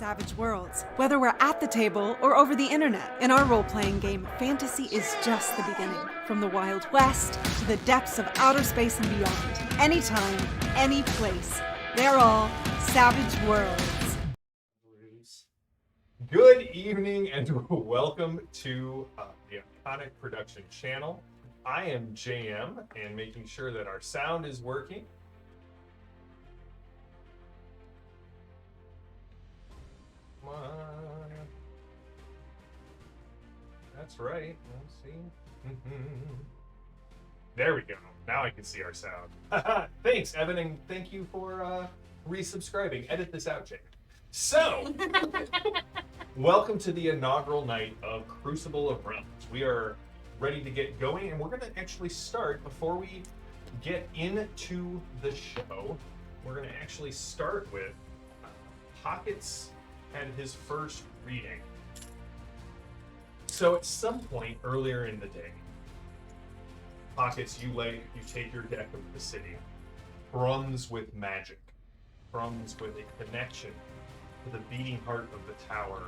savage worlds. Whether we're at the table or over the internet, in our role-playing game, fantasy is just the beginning. From the Wild West to the depths of outer space and beyond. Anytime, any place. They're all Savage Worlds. Good evening and welcome to the Iconic Production channel. I am JM and making sure that our sound is working. Come on. That's right. Let's see. There we go. Now I can see our sound. Thanks, Evan, and thank you for resubscribing. Edit this out, Jake. So, welcome to the inaugural night of Crucible of Realms. We are ready to get going, and we're going to actually start, before we get into the show, we're going to actually start with Pockets and his first reading. So at some point earlier in the day, Pockets, you take your deck of the city, runs with magic, runs with a connection to the beating heart of the tower,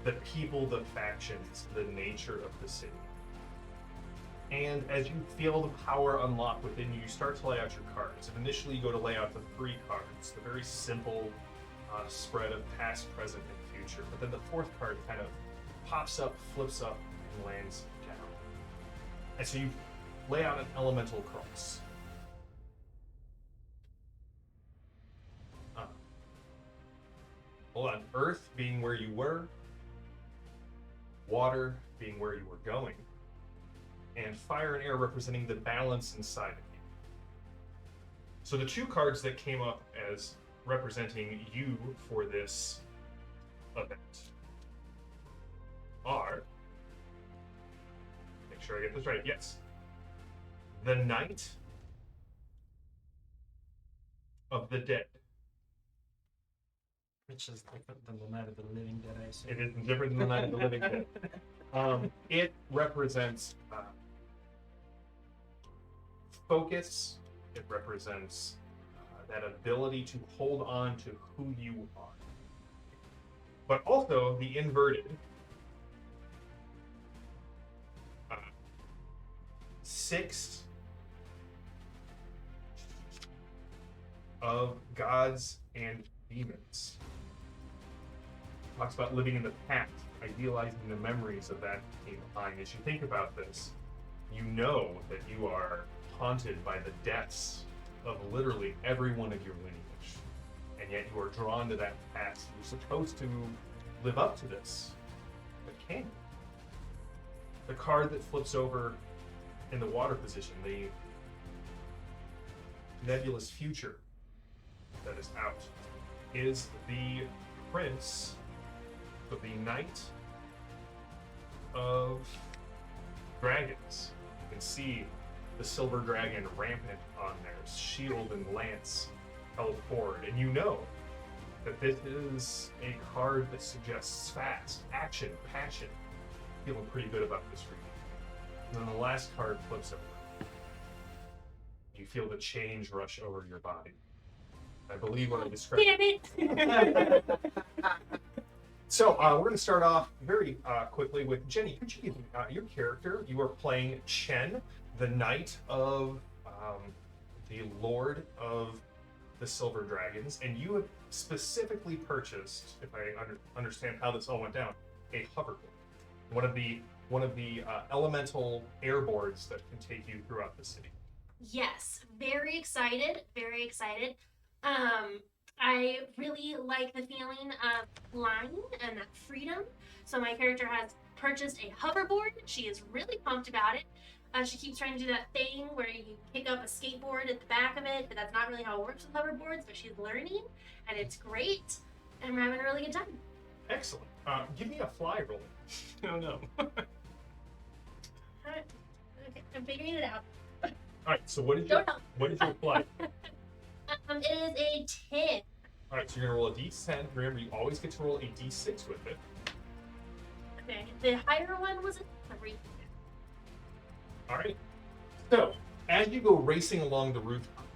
the people, the factions, the nature of the city. And as you feel the power unlock within you, you start to lay out your cards. And initially you go to lay out the 3 cards, the very simple spread of past, present, and future. But then the 4th card kind of pops up, flips up, and lands down. And so you lay out an elemental cross. Hold on. Earth being where you were, water being where you were going, and fire and air representing the balance inside of you. So the 2 cards that came up as representing you for this event are, make sure I get this right, yes, the Knight of the Dead. Which is different than the Night of the Living Dead, I assume. It is different than the Night of the Living Dead. It represents focus. It represents that ability to hold on to who you are. But also the inverted 6 of gods and demons. Talks about living in the past, idealizing the memories of that time. As you think about this, you know that you are haunted by the deaths of literally every one of your lineage, and yet you are drawn to that past. You're supposed to live up to this, but can you? The card that flips over in the water position, the nebulous future that is out, is the Prince of the Knight of Dragons. You can see the silver dragon rampant on there, shield and lance held forward, and you know that this is a card that suggests fast action, passion. Feeling pretty good about this reading. And then the last card flips over. You feel the change rush over your body. I believe what I described. Damn it! So we're going to start off very quickly with Jenny. Could you give me your character? You are playing Chen, the Knight of the Lord of the Silver Dragons, and you have specifically purchased, if I understand how this all went down, a hoverboard. One of the elemental airboards that can take you throughout the city. Yes, very excited, very excited. I really like the feeling of flying and that freedom. So my character has purchased a hoverboard. She is really pumped about it. She keeps trying to do that thing where you pick up a skateboard at the back of it, but that's not really how it works with hoverboards, but she's learning, and it's great, and we're having a really good time. Excellent. Give me a fly roll. Oh no. Okay, I'm figuring it out. All right. So what is Don't help. your fly? It is a 10. All right. So you're gonna roll a d10. Remember, you always get to roll a d6 with it. Okay, the higher one was a 3. All right. So as you go racing along the rooftop,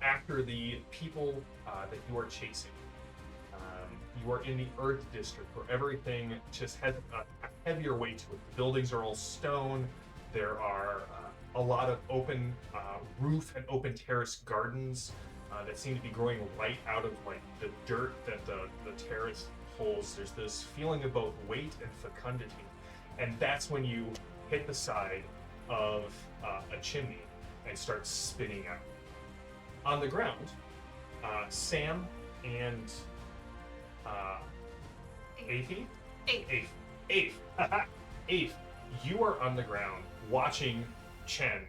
after the people that you are chasing, You are in the Earth District, where everything just has a heavier weight to it. The buildings are all stone. There are a lot of open roof and open terrace gardens that seem to be growing right out of like the dirt that the terrace holds. There's this feeling of both weight and fecundity, and that's when you hit the side of a chimney and start spinning out. On the ground, Sam and Aphie? Ape. Ape, you are on the ground watching Chen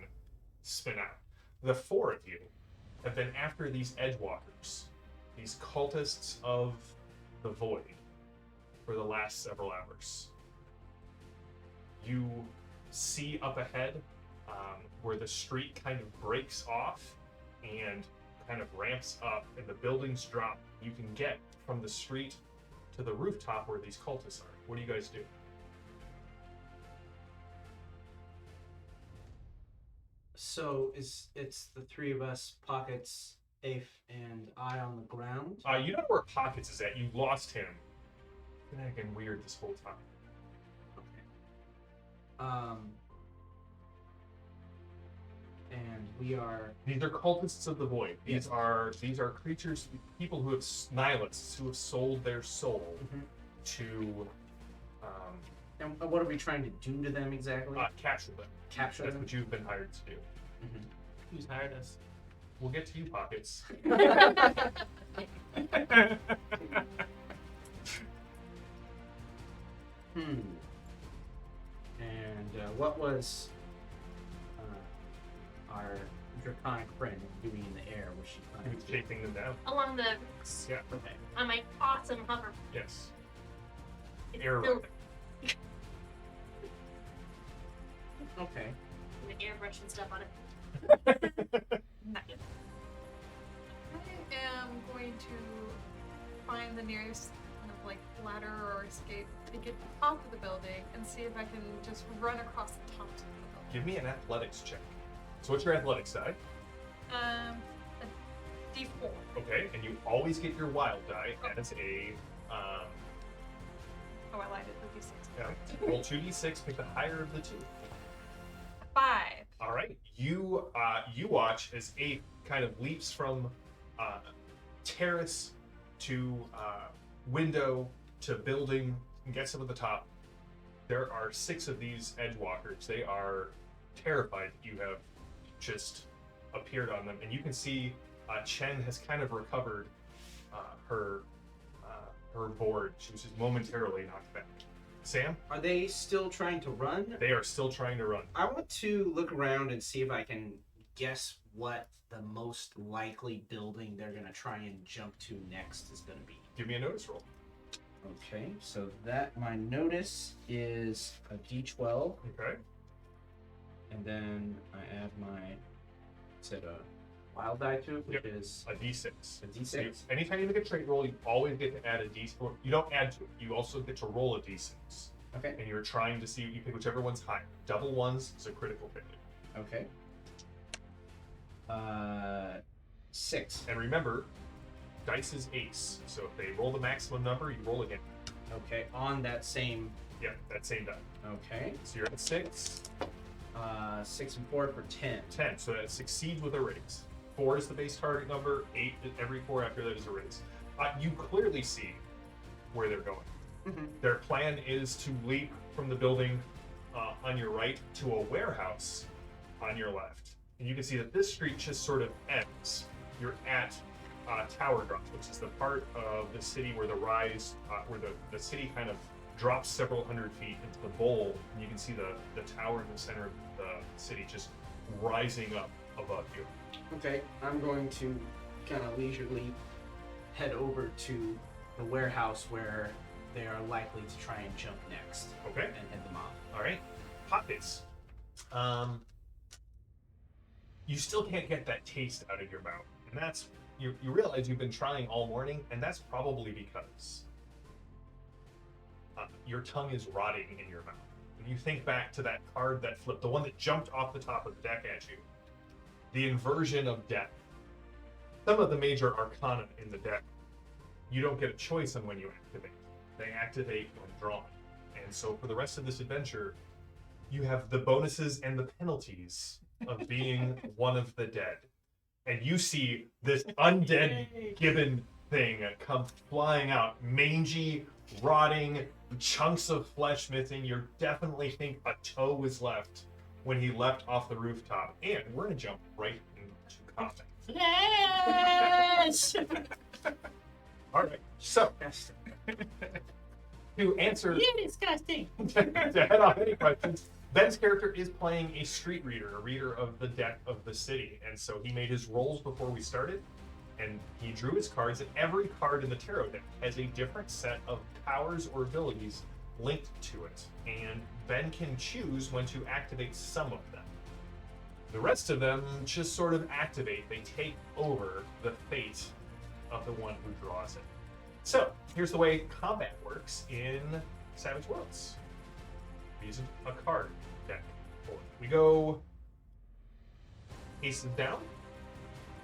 spin out. The four of you have been after these edgewalkers, these cultists of the void, for the last several hours. You see up ahead where the street kind of breaks off and kind of ramps up and the buildings drop. You can get from the street to the rooftop where these cultists are. What do you guys do? So it's the three of us, Pockets, Afe, and I on the ground. You know where Pockets is at. You lost him. It's been acting weird this whole time. Okay. And we are. These are cultists of the void. These Yes. are creatures, people who have nihilists who have sold their soul to And what are we trying to do to them exactly? capture them. Capture That's them. what you've been hired to do. Who's hired us? We'll get to you, Pockets. And what was our draconic friend doing in the air? Was she He trying was to? chasing them down. Along the roots Yeah. Okay. on my awesome hover. Yes. It's Air filled running. Okay. with airbrush and stuff on it. Nice. I am going to find the nearest kind of like ladder or escape to get off of the building and see if I can just run across the top of the building. Give me an athletics check. So what's your athletics side? A D4. Okay, and you always get your wild die as a Oh, I lied. It's a D6. roll 2d6, pick the higher of the two. 5. All right, you watch as Ape kind of leaps from terrace to window to building and gets up at the top. There are 6 of these edgewalkers. They are terrified that you have just appeared on them, and you can see Chen has kind of recovered her board. She was just momentarily knocked back. Sam, Are they still trying to run? they are still trying to run. I want to look around and see if I can guess what the most likely building they're gonna try and jump to next is gonna be. Give me a notice roll. Okay, so that my notice is a D12, Okay. and then I add my a wild die to it, which Yep. is A d6. a So D6. anytime you make a trait roll, you always get to add a d6. You don't add to it. You also get to roll a d6. Okay. And you're trying to see, you pick whichever one's higher. Double ones is a critical failure. Okay. 6. And remember, dice is ace. So if they roll the maximum number, you roll again. Okay, on that same. Yeah, that same die. Okay. So you're at 6, 6 and 4 for 10. 10. So that succeeds with a raise. 4 is the base target number. 8, every 4 after that is a raise. You clearly see where they're going. Their plan is to leap from the building on your right to a warehouse on your left. And you can see that this street just sort of ends. You're at Tower Drop, which is the part of the city where the rise, where the city kind of drops several hundred feet into the bowl. And you can see the tower in the center of the city just rising up above you. Okay, I'm going to kind of leisurely head over to the warehouse where they are likely to try and jump next Okay? and head them off. All right, Pockets. You still can't get that taste out of your mouth, and that's you realize you've been trying all morning, and that's probably because your tongue is rotting in your mouth. When you think back to that card that flipped, the one that jumped off the top of the deck at you, the inversion of death. Some of the major arcana in the deck you don't get a choice on when you activate. They activate when drawn. And so for the rest of this adventure, you have the bonuses and the penalties of being one of the dead. And you see this undead gibbon thing come flying out, mangy, rotting, chunks of flesh missing. You definitely think a toe was left when he leapt off the rooftop. And we're going to jump right into combat. Yes! All right, so to answer You're disgusting. to head off any questions, Ben's character is playing a street reader, a reader of the deck of the city, and so he made his rolls before we started, and he drew his cards, and every card in the tarot deck has a different set of powers or abilities linked to it, and Ben can choose when to activate some of them. The rest of them just sort of activate. They take over the fate of the one who draws it. So, here's the way combat works in Savage Worlds. We use a card deck for it. We go aces down,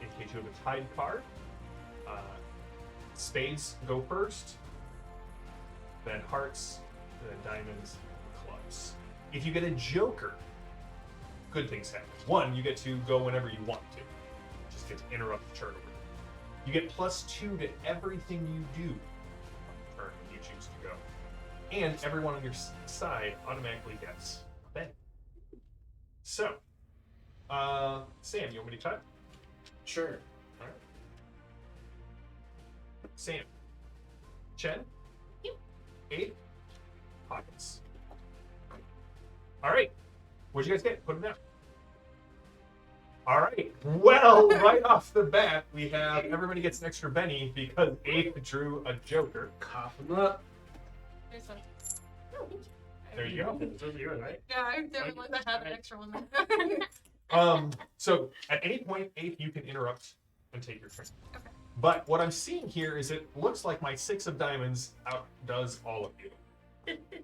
in case you have a tied card. Spades go first, then hearts, then diamonds, clubs. If you get a joker, good things happen. One, you get to go whenever you want to. Just get to interrupt the turn over. You get +2 to everything you do on the turn when you choose to go. And everyone on your side automatically gets a benny. So, Sam, you want me to cut? Sure. All right. Sam. Chen. Yep. 8. Pockets. All right. What'd you guys get? Put them down. All right. Well, right off the bat, we have everybody gets an extra Benny because Ape drew a Joker. Cough them up. Here's one. Oh, thank you. There you go. Those are yours, right? Yeah, I didn't let that have an extra one there. So at any point, Ape, you can interrupt and take your turn. Okay. But what I'm seeing here is it looks like my 6 of diamonds outdoes all of you.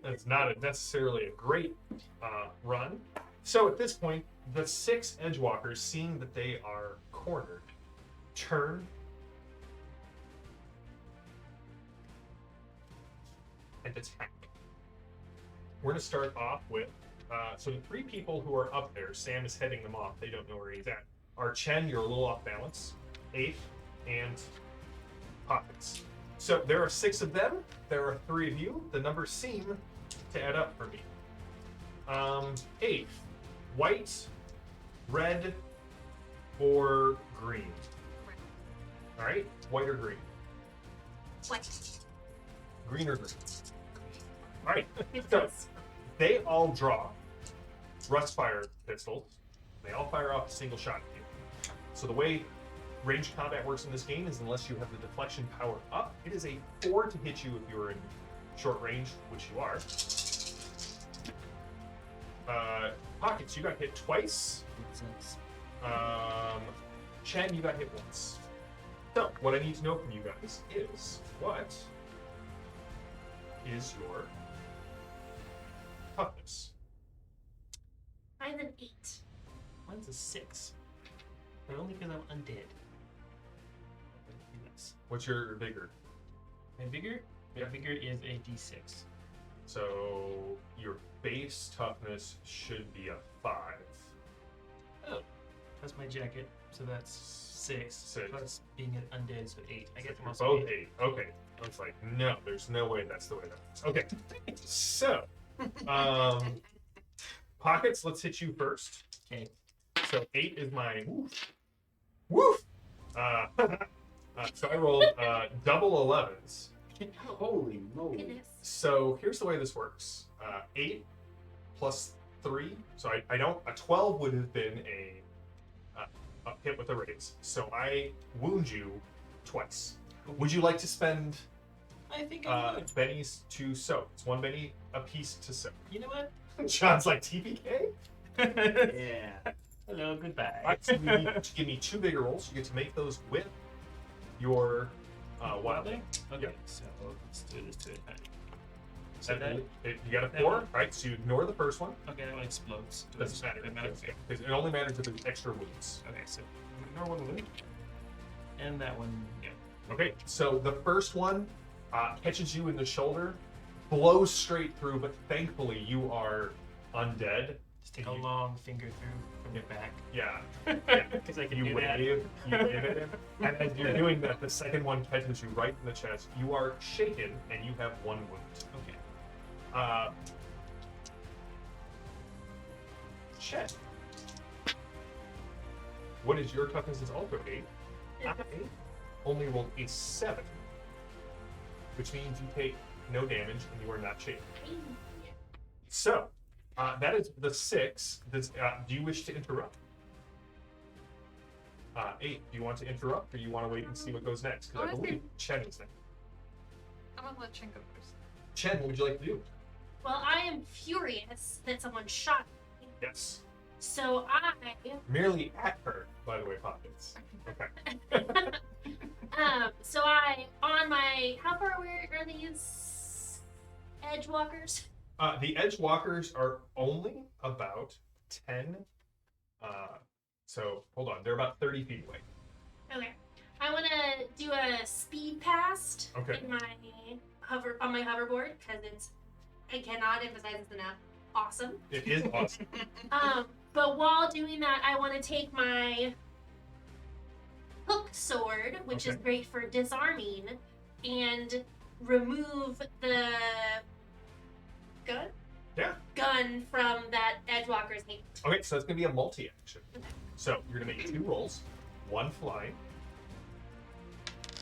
That's not necessarily a great run. So at this point, the 6 edgewalkers, seeing that they are cornered, turn and attack. We're going to start off with, so the 3 people who are up there, Sam is heading them off, they don't know where he's at, are Chen, you're a little off balance, Ape, and Pockets. So there are 6 of them, there are 3 of you, the numbers seem to add up for me. Ape, white, red, or green? All right, white or green? What? Green or green? All right, so they all draw rust fire pistols. They all fire off a single shot at you. So the way ranged combat works in this game is unless you have the deflection power up, it is a 4 to hit you if you're in short range, which you are. Pockets, you got hit twice. Chen, you got hit once. So, what I need to know from you guys is, what is your toughness? Mine's an 8. Mine's a 6. But only because I'm undead. Yes. What's your vigor? My vigor? Yeah. My vigor is a d6. So, your base toughness should be a 5. Oh. That's my jacket. So that's 6. 6. Plus being an undead, so 8. I get them You're also both 8. Okay. I was like, no, there's no way that's the way that works. Okay. So, Pockets, let's hit you first. Okay. So 8 is my woof. Woof! So I rolled double 11s. Holy moly. Goodness. So here's the way this works. 8 plus 3. So I don't. A 12 would have been a hit with a raise. So I wound you twice. Would you like to spend I think I would. bennies to soak? It's 1 benny a piece to soak. You know what? John's like TPK. Yeah. Hello, goodbye. All right, so you need to give me 2 bigger rolls. You get to make those with your wildling. Okay, Yeah. so let's do this to it. So that- you got a that 4, one? right? So you ignore the first one. Okay, that one explodes. Doesn't matter. It matters. Okay. Because it only matters if there's extra wounds. Okay, so ignore one wound. And that one, yeah. Okay, so the first one catches you in the shoulder, blows straight through, but thankfully you are undead. Just take a long finger through from your back. Yeah. Because I can You do that. wave, you give it, and as you're doing that, the second one catches you right in the chest. You are shaken, and you have 1 wound. Okay. Chet. What is your toughness? Is also 8. I only rolled a 7, which means you take no damage and you are not shaken. So, that is the 6. Do you wish to interrupt? 8. Do you want to interrupt, or you want to wait and see what goes next? Because I believe Chen is next. I'm gonna let Chen go first. Chen, what would you like to do? Well, I am furious that someone shot me. Yes. So I Merely at her, by the way, Pockets. Okay. so I on my how far away are these edge walkers? The edge walkers are only about 10. So hold on, they're about 30 feet away. Okay. I want to do a speed past Okay. in my hoverboard because I cannot emphasize this enough. Awesome. It is awesome. But while doing that, I want to take my hook sword, which is Okay. great for disarming, and remove the gun. Yeah. Gun from that edgewalker's hand. Okay, so it's gonna be a multi-action. So you're gonna make 2 rolls, 1 flying.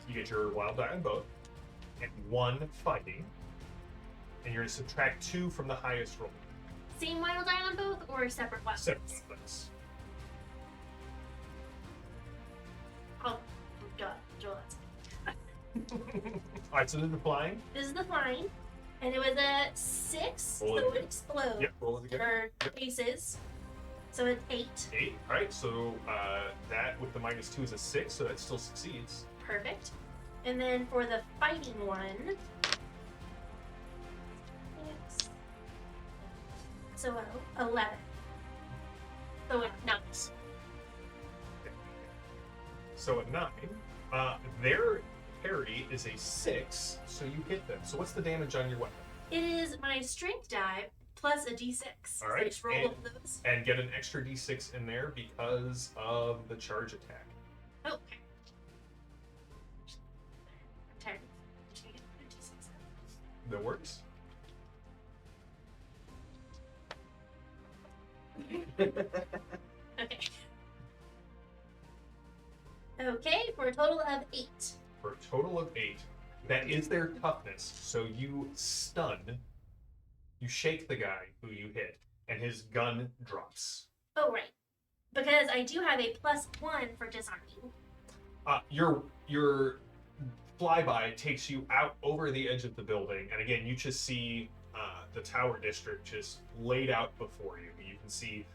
You get your wild die on both, and 1 fighting. And you're gonna subtract 2 from the highest roll. Same wild die on both or separate weapons? Separate weapons. Oh, God, Joel. All right, so this is the flying. This is the flying, and it was a 6, Roll so it it would again. explode. Yep, roll it again. Or aces. So it's 8. 8. All right, so that with the -2 is a 6, so that still succeeds. Perfect. And then for the fighting one, so 11. So it's nuts. So at 9, their parry is a 6, so you hit them. So what's the damage on your weapon? It is my strength die plus a d6. All So I right, just roll and- all those. And get an extra d6 in there because of the charge attack. Oh, okay. I'm tired of just gonna get a d6. That works. Okay. Okay, for a total of 8. For a total of 8. That is their toughness. So you stun, you shake the guy who you hit, and his gun drops. Oh, right. Because I do have a +1 for disarming. Your flyby takes you out over the edge of the building, and again, you just see the tower district just laid out before you. You can see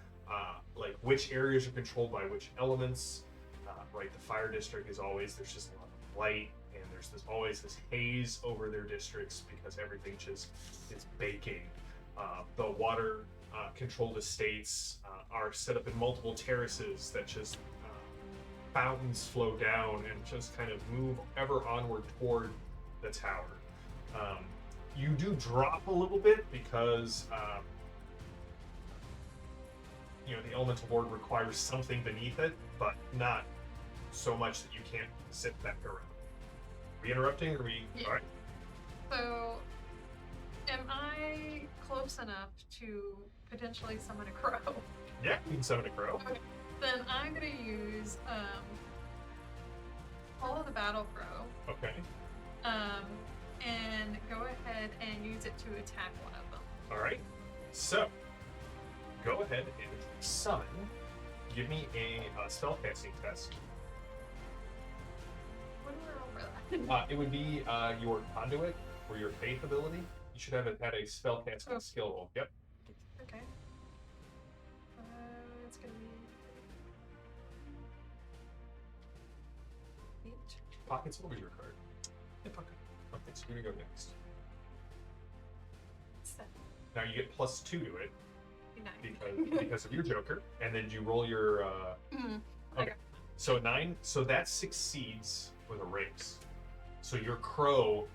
like which areas are controlled by which elements. Right, the fire district is always there's just a lot of light, and there's always this haze over their districts because everything just is baking. The water controlled estates are set up in multiple terraces that just fountains flow down and just kind of move ever onward toward the tower. You do drop a little bit because the elemental board requires something beneath it, but not so much that you can't sit back around. Are we interrupting? Or are we? Yeah. All right. So, am I close enough to potentially summon a crow? Yeah, you can summon a crow. Okay. Then I'm gonna use Follow the Battle Crow, Okay. and go ahead and use it to attack one of them. All right. So, go ahead and summon. Give me a spellcasting test. What do I roll for that? It would be your conduit or your faith ability. You should have had a spellcasting Oh. skill roll. Yep. Okay. It's gonna be 8. Pockets over your card. Yeah, fuck Okay, so you're gonna go next. 7. Now you get +2 to it 9. because of your Joker, and then you roll your. Mm. Okay. So 9. So that succeeds with a raise. So your crow,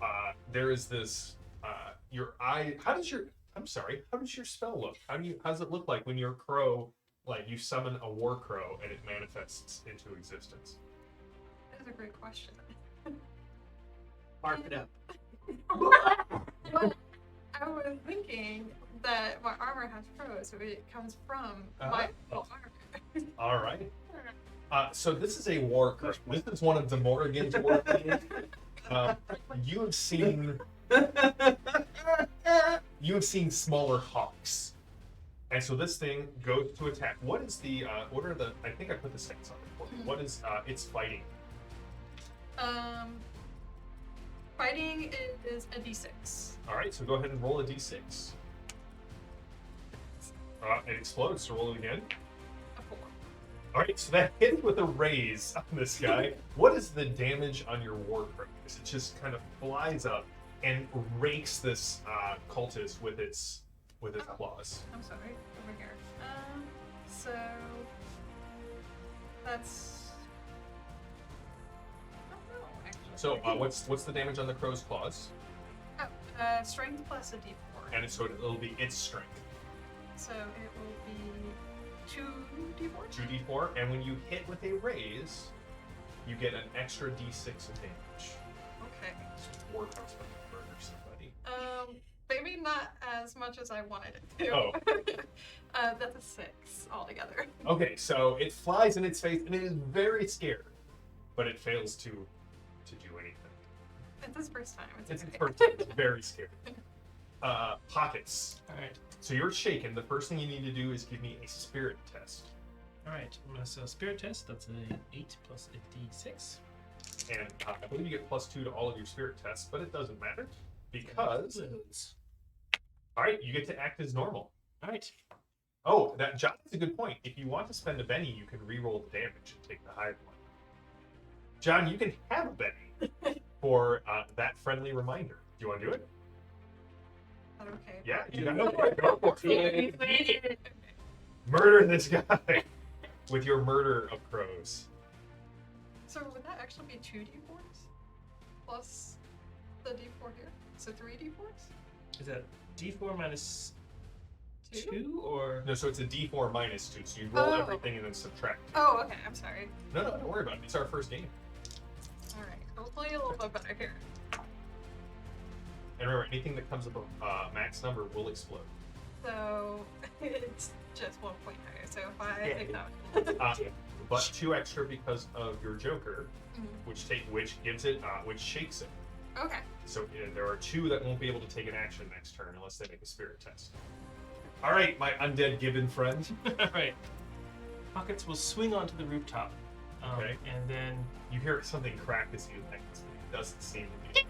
there is this. Your eye. How does your? I'm sorry. How does your spell look? How does it look like when your crow, like you summon a war crow and it manifests into existence? That's a great question. Mark it up. Well, I was thinking that my armor has pros, so it comes from my Oh. armor. All right. So this is a war crow. This is one of the Morrigan's war crows. You have seen. You have seen smaller hawks, and so this thing goes to attack. What is the order of the? I think I put the stats on it for you. What is its fighting? Fighting is a d6. All right, so go ahead and roll a d6. It explodes. So roll it again. A 4. All right, so that hits with a raise on this guy. What is the damage on your war crow? It just kind of flies up and rakes this cultist with its claws. I'm sorry, over here. So that's. I don't know, actually. So what's the damage on the crow's claws? Oh, strength plus a d4. And so it'll be its strength. So it will be 2d4? 2d4, and when you hit with a raise, you get an extra d6 of damage. Okay. So war crow's going to murder somebody. Maybe not as much as I wanted it to. Oh. That's a 6 altogether. Okay, so it flies in its face, and it is very scared, but it fails to do anything. It's his first time. It's okay. its first time. It's very scared. Pockets. All right. So you're shaken. The first thing you need to do is give me a spirit test. All right. So spirit test. That's an 8 plus a d6. And I believe you get +2 to all of your spirit tests, but it doesn't matter because. All right, you get to act as normal. All right. Oh, John, that's a good point. If you want to spend a Benny, you can re-roll the damage and take the high one. John, you can have a Benny for that friendly reminder. Do you want to do it? Okay. Yeah, you got go for it. Wait. Murder this guy with your murder of crows. So would that actually be 2 d4s plus the d4 here? So 3 d4s? Is that d4 minus 2? 2 or? No, so it's a D4 minus 2, so you roll Oh. everything and then subtract. Oh, okay. I'm sorry. No, don't worry about it. It's our first game. All right. Hopefully a little bit better here. And remember, anything that comes up a max number will explode. So it's just 1 point higher. So if I take that, But 2 extra because of your Joker, Mhm. which gives it, which shakes it. okay. So there are 2 that won't be able to take an action next turn unless they make a spirit test. All right, my undead gibbon friend. All right. Pockets will swing onto the rooftop. Okay. And then You hear something crack as you think it doesn't seem to be.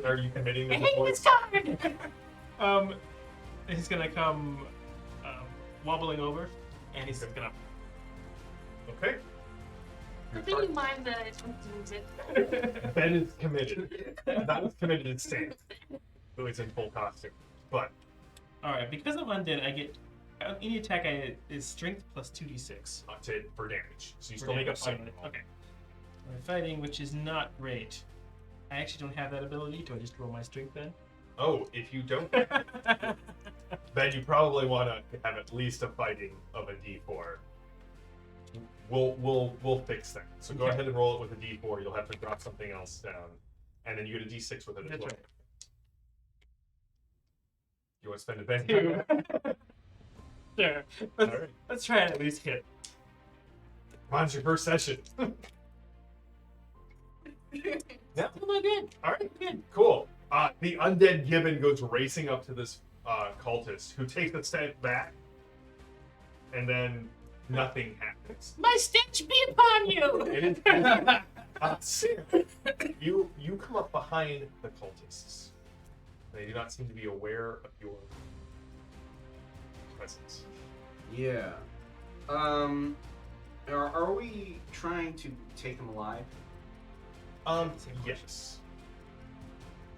Are you committing to this voice? he's gonna come wobbling over, and he's gonna. Okay. I think you mind the Ben is committed. Not as committed as Sam, who is in full costume. But All right. Because I'm undead, I get any attack is strength plus 2d6. for damage. So you For still make a damage. fighting roll. Okay. My fighting, which is not great. I actually don't have that ability. Do I just roll my strength then? Oh, if you don't, then you probably want to have at least a fighting of a D4. We'll fix that. So go Okay. ahead and roll it with a D4. You'll have to drop something else down, and then you get a D6 with it as That's well. right. You want to spend a Ben? Two. Sure. All right. Let's try and at least hit. Come on, it's your first session. Yeah. Oh my god. All right. Good. Cool. The undead gibbon goes racing up to this cultist, who takes a step back, and then nothing happens. My stench be upon you! It is. Sam, you come up behind the cultists. They do not seem to be aware of your presence. Yeah. Are we trying to take him alive? Yes.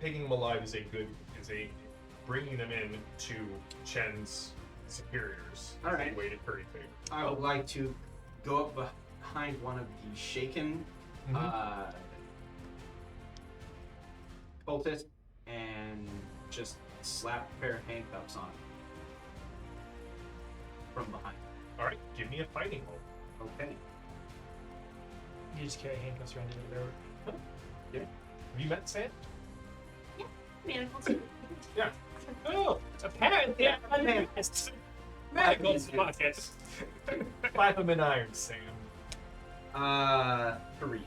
Taking them alive is bringing them in to Chen's superiors. All right. Way to curry favor. I would like to go up behind one of the shaken cultist and just slap a pair of handcuffs on him from behind. All right, give me a fighting roll. Okay. You just carry handcuffs around you. Have you met Sam? Manacles. Yeah. Oh, apparently I'm manifest. Manacles pockets. Clap him in iron, Sam. 3.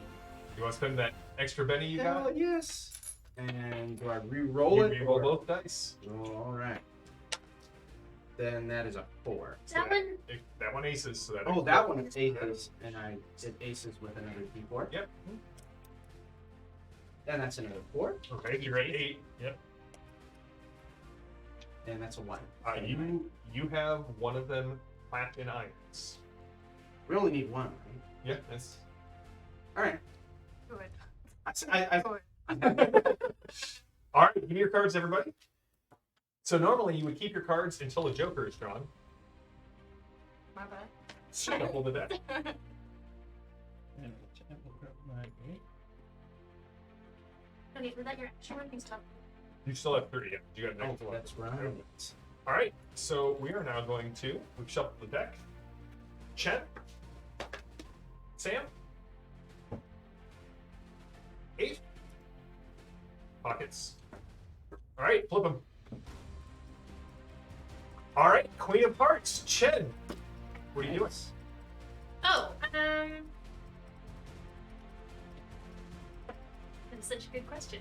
You want to spend that extra Benny you got? Hell yes. And do I re-roll You it? re-roll or- both dice. All right. Then that is a 4. That one aces. So that Oh, that one is aces, and I did aces with another d4. Yep. And that's another 4, Okay, you're at 8. Yep. and that's a 1. You have one of them clapped in irons. We only need 1, right? Yeah, that's. All right. Good. I Good. All right, give me your cards, everybody. So normally you would keep your cards until a joker is drawn. My bad. Shuffle the deck. Okay, was that your action working stuff? You still have 3. Yeah, you got an Oh, extra one. that's right. All right, so we are now going to we've shuffled the deck. Chen, Sam, 8 pockets. All right, flip them. All right, Queen of Hearts, Chen. What are you doing? Oh, that's such a good question.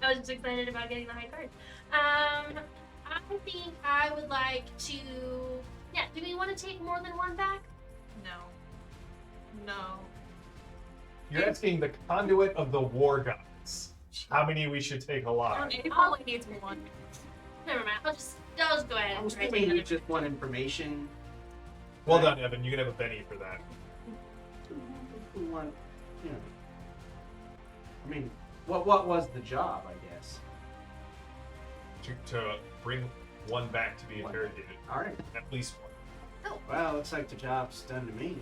I was just excited about getting the high card. I think I would like to. Yeah, do we want to take more than one back? No. You're asking the conduit of the war gods how many we should take alive. He probably needs one. Never mind. I'll just go ahead I and was try to thinking take you just want information. Well done, Evan. You can have a Benny for that. We want, you know. I mean, what was the job? I guess. To bring one back to be One. interrogated. All right. At least one. Well, looks like the job's done to me.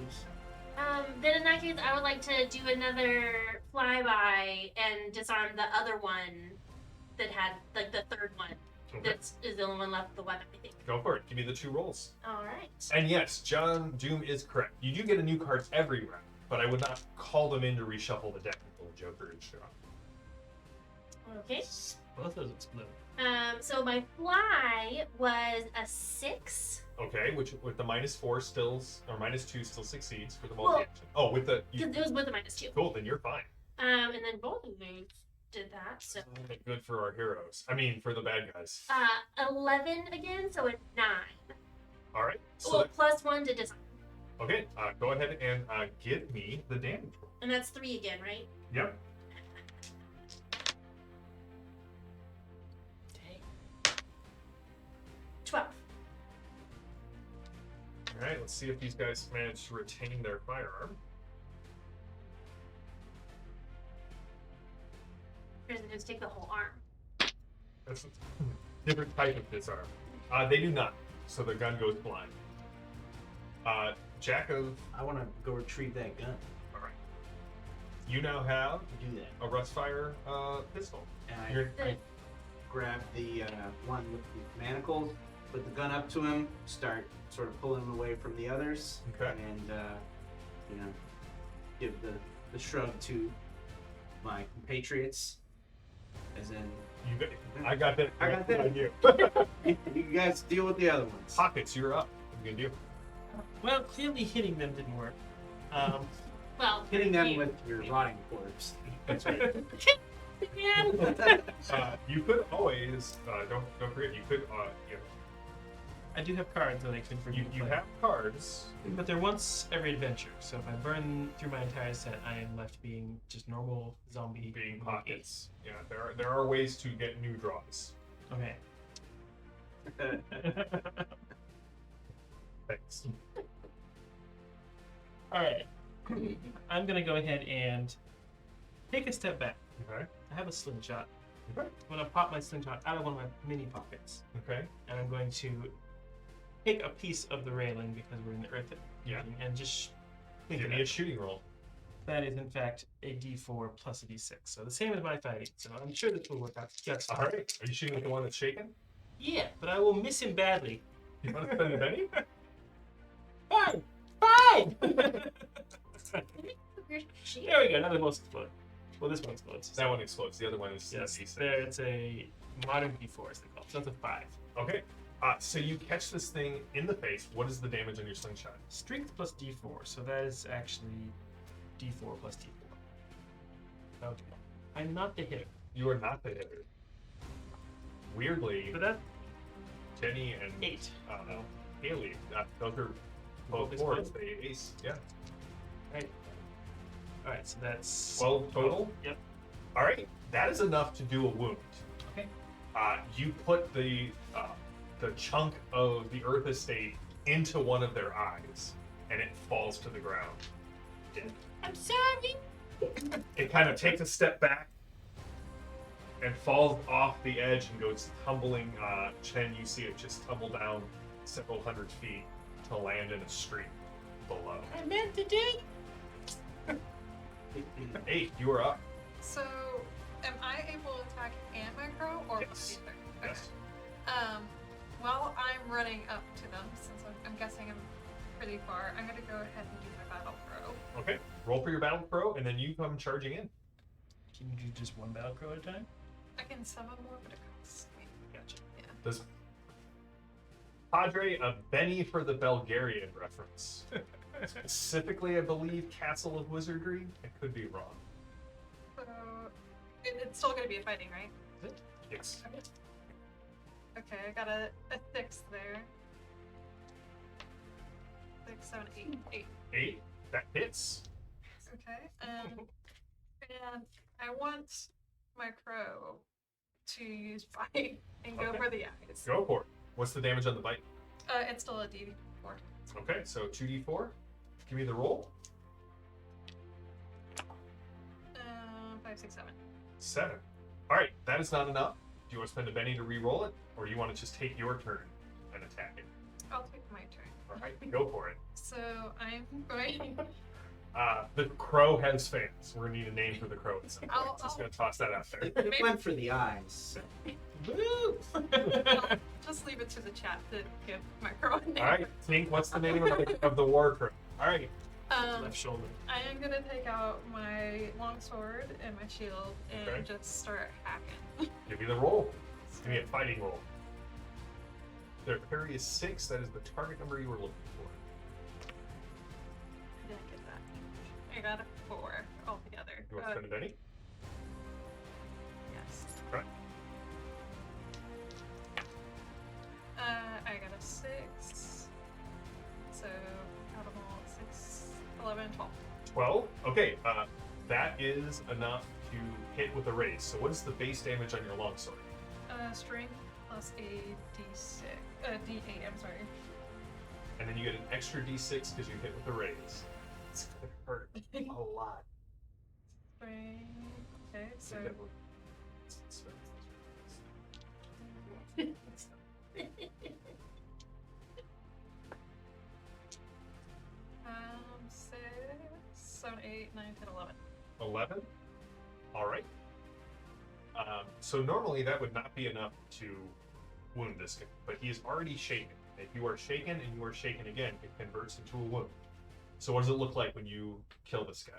Then in that case, I would like to do another flyby and disarm the other one that had, like, the third one. Okay. That is the only one left with the weapon, I think. Go for it. Give me the 2 rolls. All right. And yes, John Doom is correct. You do get a new cards every round, but I would not call them in to reshuffle the deck until the Joker is drawn. Okay. Both those explode. So my fly was a 6. Okay, which with the -4 still, or -2 still succeeds for the Well, multi-action. Oh, with the Because it was with a -2. cool, then you're fine. And then both of those did that. So Good for our heroes. I mean, for the bad guys. 11 again, so a 9. All right. So Well, plus 1 to disarm. okay, go ahead and give me the damage roll. And that's 3 again, right? Yep. Dang. 12. All right. Let's see if these guys manage to retain their firearm. Or does it just take the whole arm? That's a different type of disarm. They do not, so the gun goes blind. Jack of, I want to go retrieve that gun. all right. You now have Do that. a rustfire pistol. And You're- I grab the one with the manacles, put the gun up to him, start sort of pulling him away from the others, Okay. and you know, give the shrug to my compatriots, as in, I got that. I got that. On you. you guys deal with the other ones. Pockets, you're up. What are you gonna do? Well, clearly hitting them didn't work. Well, Hitting them you. with your rotting corpse. That's right. Yeah. You could always don't forget. You could I do have cards that I could bring you to you play. have cards. But they're once every adventure, so if I burn through my entire set, I am left being just normal zombie. Being pockets. Yeah, there are ways to get new draws. Okay. Thanks. Alright. I'm gonna go ahead and take a step back. Okay. I have a slingshot. Okay. I'm gonna pop my slingshot out of one of my mini pockets, Okay. and I'm going to take a piece of the railing because we're in the earth Yeah. and just clean Give it me a up. shooting roll. That is, in fact, a d4 plus a d6. So the same as my fighting. So I'm sure this will work out just fine. All right. Are you shooting with the one that's shaken? Yeah, but I will miss him badly. You want to spend a penny? Fine! Fine! Weird shape. There we go, another most explode. Well, this one explodes. That one explodes. The other one is Yes, D6. there it's a modern d4, as they call it. So that's a 5. Okay. So you catch this thing in the face. What is the damage on your slingshot? Strength plus d4, so that is actually d4 plus d4. Okay. I'm not the hitter. You are not the hitter. Weirdly, But that, Jenny and 8. Haley, those are Both both fours. explode? They ace. Yeah. Right. Alright, so that's 12 total? Yep. All right. That is enough to do a wound. Okay. You put the chunk of the Earth Estate into one of their eyes, and it falls to the ground. I'm sorry. It kind of takes a step back and falls off the edge and goes tumbling. Chen, you see it just tumble down several hundred feet to land in a stream below. I meant to do. 8, you are up. So, am I able to attack and my crow, or Yes. neither? Yes. While I'm running up to them, since I'm guessing I'm pretty far, I'm gonna go ahead and do my battle crow. Okay. Roll for your battle crow, and then you come charging in. Can you do just one battle crow at a time? I can summon more, but it costs me. Gotcha. Does Padre a Benny for the Belgarian reference? Specifically, I believe Castle of Wizardry. I could be wrong. So, it's still gonna be a fighting, right? Is it? Yes. Okay, I got a 6 there. 6, 7, 8. 8. 8. That hits. Okay, and I want my crow to use bite and go Okay. for the eyes. Go for it. What's the damage on the bite? It's still a D4. Okay, so 2d4. Give me the roll. 5, 6, 7. 7. All right, that is not enough. Do you want to spend a Benny to re-roll it, or you want to just take your turn and attack it? I'll take my turn. All right, go for it. So I'm going. The crow has fans. We're gonna need a name for the crow at some point. I'll- Just gonna toss that out there. It went for the eyes. Woo! I'll just leave it to the chat to give my crow a name. All right, think. What's the name of the war crow? All right. Left shoulder. I am gonna take out my longsword and my shield and Okay. just start hacking. Give me the roll. Give me a fighting roll. Their parry is 6. That is the target number you were looking for. I didn't get that. I got a 4 altogether. You want to spend a Benny? Yes. Right. I got a 6. So out of all 6, 11, 12. 12. Okay. That is enough to hit with a raise. So what is the base damage on your longsword? Strength plus a D6. D8, I'm sorry. And then you get an extra d6 because you hit with a raise. It's gonna hurt a lot. Strength. Okay, so. Um, 6, 7, 8, 9, 10, 11. 11. All right. So normally that would not be enough to wound this guy, but he is already shaken. If you are shaken and you are shaken again, it converts into a wound. So what does it look like when you kill this guy?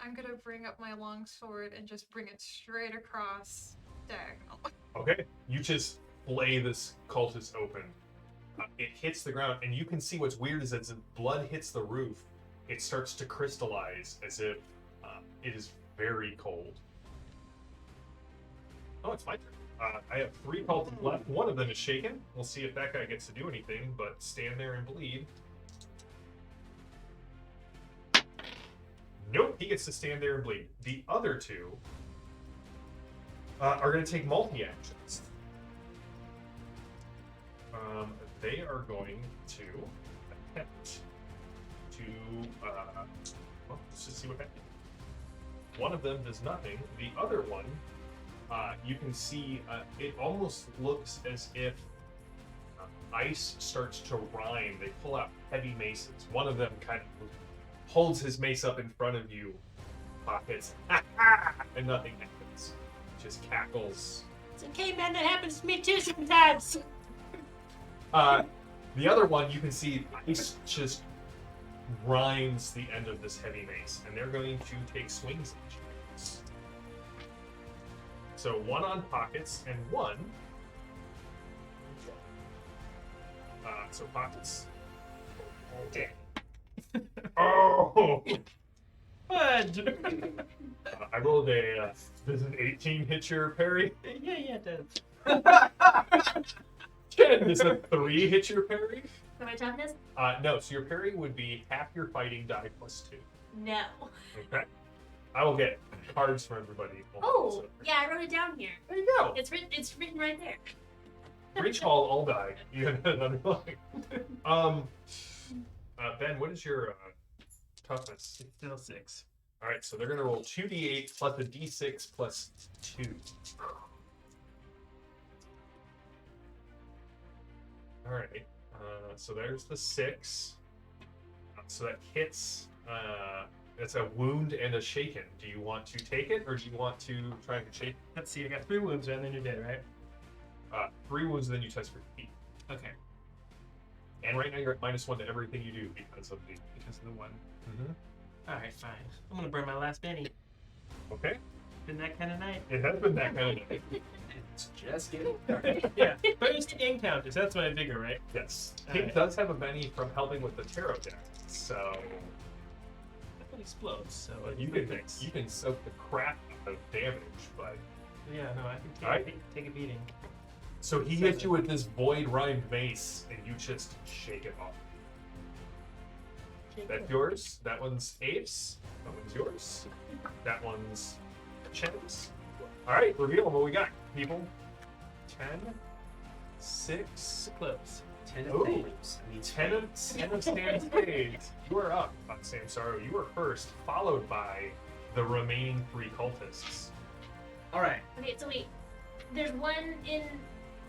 I'm gonna bring up my longsword and just bring it straight across diagonal. Okay. You just flay this cultist open. It hits the ground, and you can see what's weird is as the blood hits the roof, it starts to crystallize as if it is very cold. Oh, it's my turn. I have 3 cultists left. One of them is shaken. We'll see if that guy gets to do anything, but stand there and bleed. Nope, he gets to stand there and bleed. The other 2 are going to take multi-actions. They are going to attempt to, well, let's just see what happens. One of them does nothing. The other one, you can see it almost looks as if ice starts to rime. They pull out heavy maces. One of them kind of holds his mace up in front of you, pockets, and nothing happens. Just cackles. It's okay, man. That happens to me too sometimes. The other one, you can see ice just grinds the end of this heavy mace, and they're going to take swings at you. So one on pockets and one. So pockets. Oh! Fudge. I rolled a. Does an 18 hit your parry? Yeah, it does. 10. Does a 3 hit your parry? For my toughness? No. So your parry would be half your fighting die plus 2. No. Okay. I will get cards for everybody. Oh, yeah, I wrote it down here. There you go. It's written right there. Breach Hall all die. You had an underline. Ben, what is your toughness? It's still 6. All right, so they're gonna roll 2d8 plus a d6 plus 2. All right, so there's the 6. So that hits. It's a wound and a shaken. Do you want to take it, or do you want to try and shake? Let's see. I got 3 wounds, and then you're dead, right? 3 wounds, then you test for feet. Okay. And right now you're at -1 to everything you do because of the. Because of the 1. Mm-hmm. All right, fine. I'm gonna burn my last penny. Okay. Been that kind of night. It has been that kind of night. It's just getting started. Yeah. First encounters. That's what I figure, right? Yes. All He right. does have a Benny from helping with the tarot deck, so That one explodes. So you can soak the crap out of damage. But Yeah, no, I can take, Alright. take a beating. so he hits you with this void rhymed mace, and you just shake it off. That's yours. That one's Abe's. That one's yours. That one's Chen's. All right, reveal what we got, people. 10, 6, Close. 10 Ooh. of names. I mean, 10 of Sam Spades. You are up on Sam Sorrow. You are first, followed by the remaining 3 cultists. All right. Okay, so wait. There's one in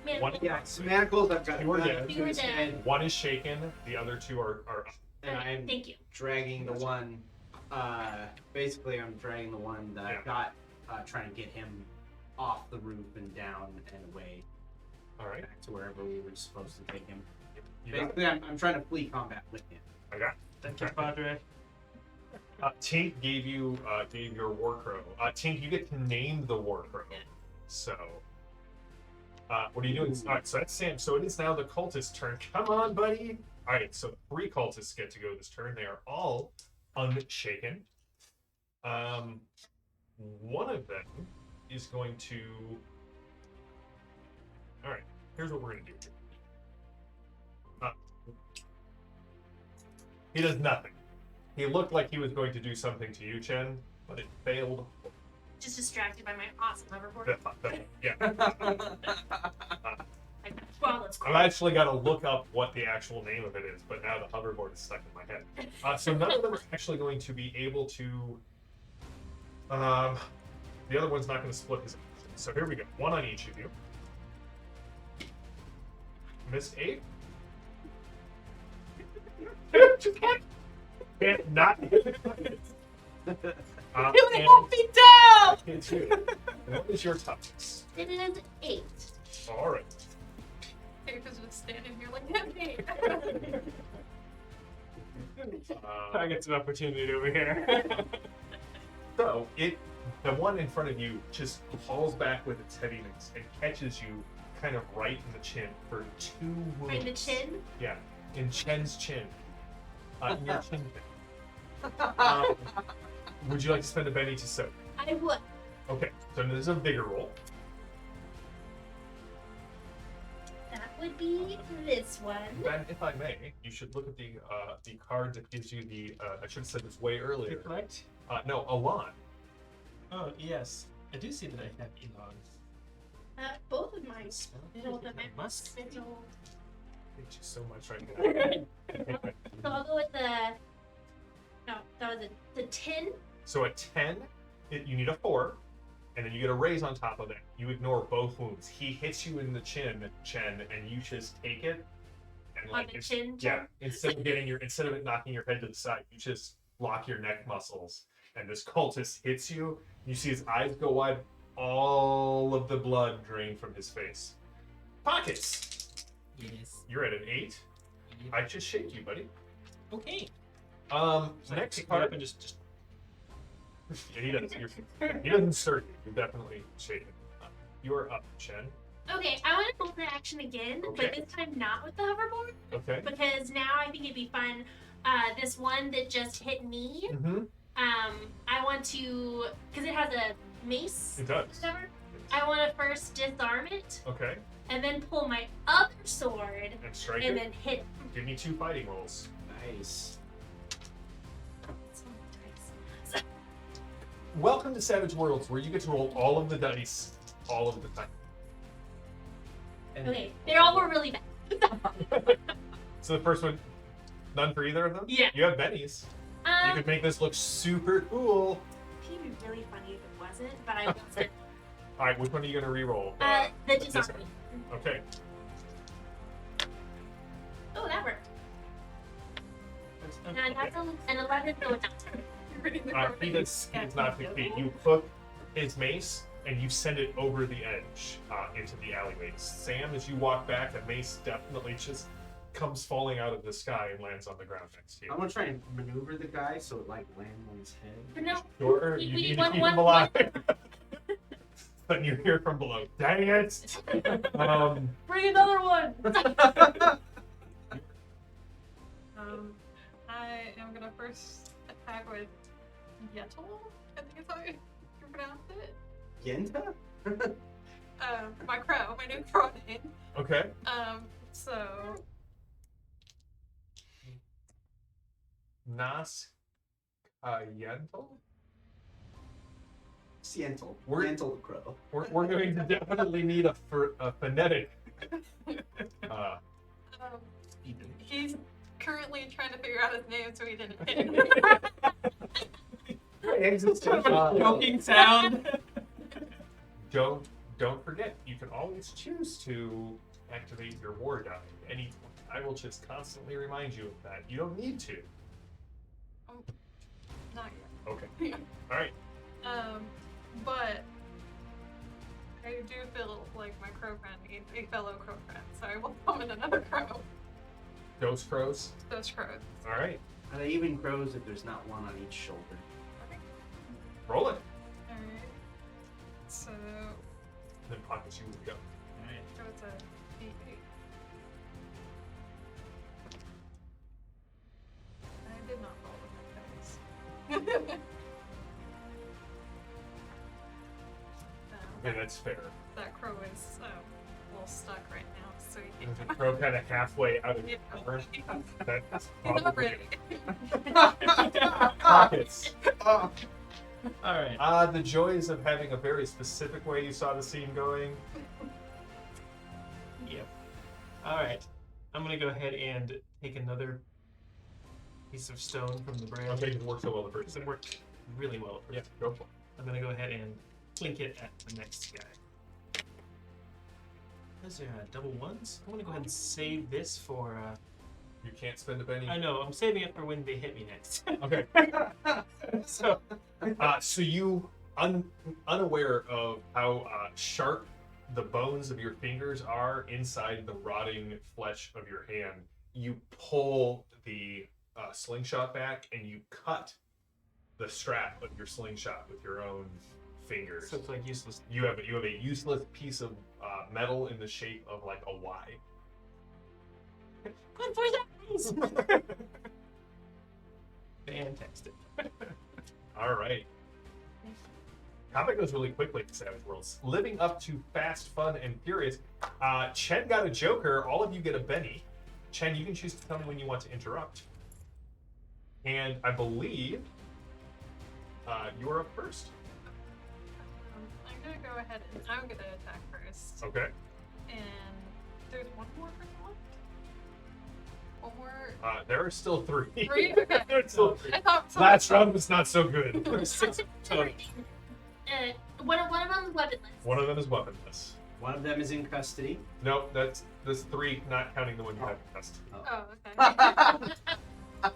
One- Manacles. Yeah, so manacles. I've got You were gun dead. to You were his dead. head, One is shaken. The other 2 are up. and Okay, I'm thank you. dragging the one. Basically, I'm dragging the one that Yeah. I've got, trying to get him off the roof and down and away All right. back to wherever we were supposed to take him. You got it. Basically, I'm trying to flee combat with him. I got it. Thank you, Padre. Tink gave you gave your war crow. Tink, you get to name the war crow. So, what are you doing? All right, so that's Sam. So it is now the cultist turn. Come on, buddy. All right, so 3 cultists get to go this turn. They are all unshaken. One of them is going to. All right, here's what we're gonna do. He does nothing. He looked like he was going to do something to you, Chen, but it failed. Just distracted by my awesome hoverboard. Yeah. Like, wow, that's cool. I've actually got to look up what the actual name of it is, but now the hoverboard is stuck in my head. So none of them are actually going to be able to. The other one's not going to split his action. So here we go. 1 on each of you. Missed 8. You can't not hit it. It won't be down! And 2. What is your toughness? It is 8. All right. Ape is just standing here like, hit me. I get some opportunity over here. So the one in front of you just falls back with its heaviness and catches you kind of right in the chin for 2 wounds. Right in the chin. Yeah, in Chen's chin. In your chin pin. Would you like to spend a Benny to soak? I would. Okay, so there's a bigger roll. That would be this one. Ben, if I may, you should look at the card that gives you the. I should have said this way earlier. Reflect? No, Alon. Oh, yes. I do see that I have Elon. Both of mine. Smell Both it. of them. Must. Thank you so much right now. So I'll go with the. No, that was the 10. So at 10, you need a 4, and then you get a raise on top of it. You ignore both wounds. He hits you in the chin, Chen, and you just take it. And On the chin? Yeah. Instead of it knocking your head to the side, you just lock your neck muscles, and this cultist hits you. You see his eyes go wide, all of the blood drain from his face. Pockets! Yes. You're at an 8. Yep. I just shake you, buddy. Okay. Next pick me up part. and just Yeah, he does. He doesn't stir you. You're definitely shaken. You're up, Chen. Okay, I want to pull the action again, Okay. but this time not with the hoverboard, Okay. because now I think it'd be fun. This one that just hit me, Mm-hmm. I want to, because it has a mace, It does. whatever. I want to first disarm it, Okay. and then pull my other sword, And strike and it. then hit it. Give me 2 fighting rolls. Nice. So nice. Welcome to Savage Worlds, where you get to roll all of the dice all of the time. And Okay, they all were really bad. So the first one, none for either of them? Yeah. You have bennies. You could make this look super cool. It'd be really funny if it wasn't, but I wasn't. All right, which one are you going to re-roll? The disarm. Okay. Oh, that worked. Okay. And that's an 11, so it's not. You're reading the He does not succeed. You hook his mace and you send it over the edge into the alleyways. Sam, as you walk back, the mace definitely just comes falling out of the sky and lands on the ground next to you. I'm gonna try and maneuver the guy so it like lands on his head. But no, Sure, we you need need to one- keep one- him alive. But you hear from below, dang it! bring another one. I am gonna first attack with Yetl. I think is how you pronounce it. Yenta? My crow, my new crow name. Okay. So Nas Yentel? Siental. We're- Siental the crow. We're going to definitely need a phonetic. he's currently trying to figure out his name, so he didn't hit. Choking sound. Don't forget, you can always choose to activate your war die at any point. I will just constantly remind you of that. You don't need to. Not Okay. yet. All right. But I do feel like my crow friend needs a fellow crow friend, so I will summon another crow. Ghost crows. Those crows. All right. Are they even crows if there's not one on each shoulder? Roll it. Alright. So Then pockets you would go. Alright. so it's a D8. I did not roll with my dice. Okay, that's fair. That crow is a little stuck right now, so he There's a crow kind of halfway out of Yeah. cover. That's he's not probably ready. pockets. Alright. The joys of having a very specific way you saw the scene going. Yep. Alright. I'm gonna go ahead and take another piece of stone from the braille. Okay, it worked so well the first It time. worked really well at first. Yeah, go for it. I'm gonna go ahead and flink it at the next guy. Those are double ones. I'm gonna go ahead and save this for. You can't spend a penny. I know. I'm saving it for when they hit me next. Okay. so you, unaware of how sharp the bones of your fingers are inside the rotting flesh of your hand, you pull the slingshot back and you cut the strap of your slingshot with your own fingers. So it's like useless. You have a useless piece of metal in the shape of like a Y. Good for that. Fantastic. All right. Combat goes really quickly in Savage Worlds. Living up to Fast, Fun, and Furious. Chen got a Joker. All of you get a Benny. Chen, you can choose to tell me when you want to interrupt. And I believe you are up first. I'm gonna go ahead and I'm gonna attack first. Okay. And there's one more person left? One more? There are still 3. 3? Okay. There are still 3. I thought so. Last round was not so good. There were 6 total. One of them is weaponless. One of them is weaponless. One of them is in custody. Nope, that's 3, not counting the one you have in custody. Oh, okay.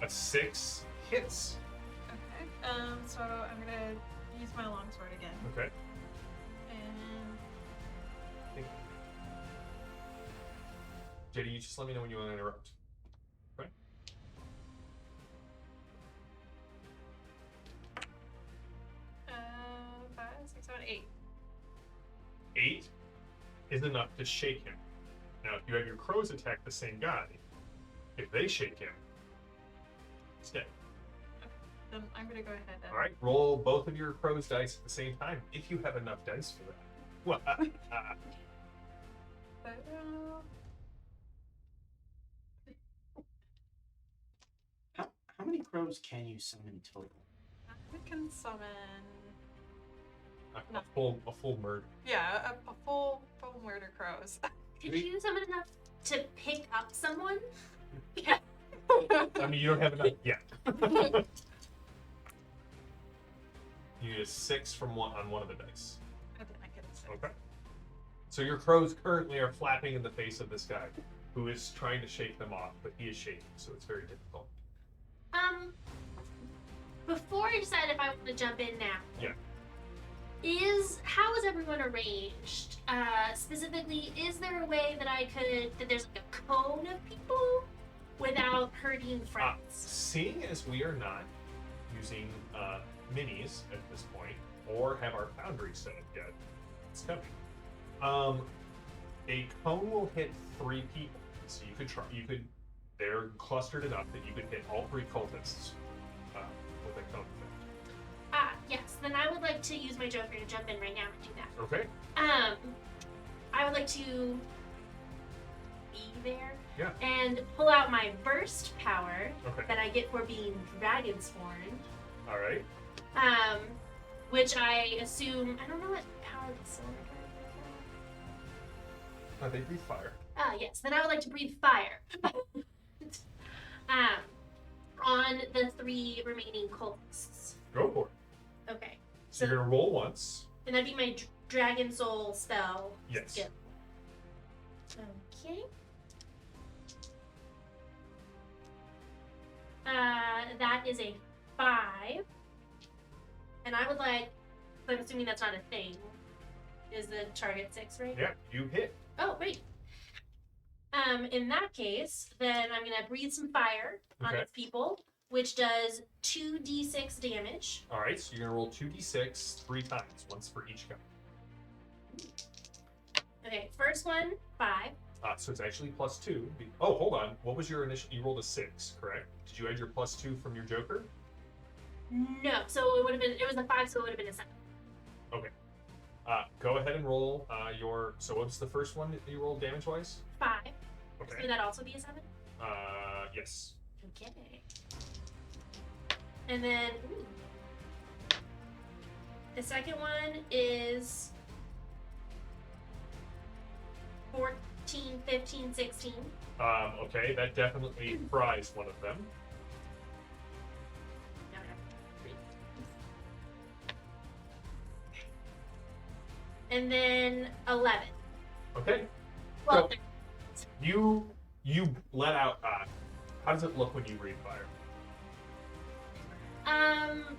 A 6 hits. Okay. So I'm gonna use my longsword again. Okay. And JD, you just let me know when you want to interrupt. Okay. uh, 5, 6, 7, 8. 8 is enough to shake him. Now, if you have your crows attack the same guy, if they shake him, he's dead. Then I'm gonna go ahead and. All right, roll both of your crows dice at the same time if you have enough dice for that. Well, How many crows can you summon total? I can summon. a full murder. Yeah, a full murder crows. Could you summon enough to pick up someone? I mean, you don't have enough yet. You need a 6 from on one of the dice. I get a 6. Okay. So your crows currently are flapping in the face of this guy, who is trying to shake them off, but he is shaking, so it's very difficult. Before I decide if I want to jump in now. Yeah. How is everyone arranged? Specifically, is there a way that there's like a cone of people without hurting friends? Seeing as we are not using minis at this point, or have our foundry set up yet, it's coming. A cone will hit 3 people, so they're clustered enough that you could hit all 3 cultists with a cone effect. Yes. Then I would like to use my Joker to jump in right now and do that. Okay. I would like to be there. Yeah. And pull out my burst power Okay. that I get for being dragon sworn. All right. Which I assume I don't know what power the silver dragon They breathe fire. yes. Then I would like to breathe fire. On the 3 remaining cultists. Go for it. Okay. So you're gonna roll once. And that'd be my dragon soul spell. Yes. Skill. Okay. That is a 5. And I would like, I'm assuming that's not a thing. Is the target 6, right? Yeah, you hit. Oh, great. In that case, then I'm gonna breathe some fire on Okay. its people, which does 2d6 damage. All right, so you're gonna roll 2d6 3 times, once for each guy. Okay, first one, 5. So it's actually +2. Oh, hold on. What was your initial? You rolled a 6, correct? Did you add your +2 from your Joker? No, so it was a 5, so it would have been a 7. Okay. Go ahead and roll your. So what's the first one that you rolled damage-wise? 5. Okay. Would that also be a 7? Yes. Okay. And then the second one is 14, 15, 16. Okay, that definitely fries one of them. And then 11. Okay. Well, You let out. How does it look when you breathe fire?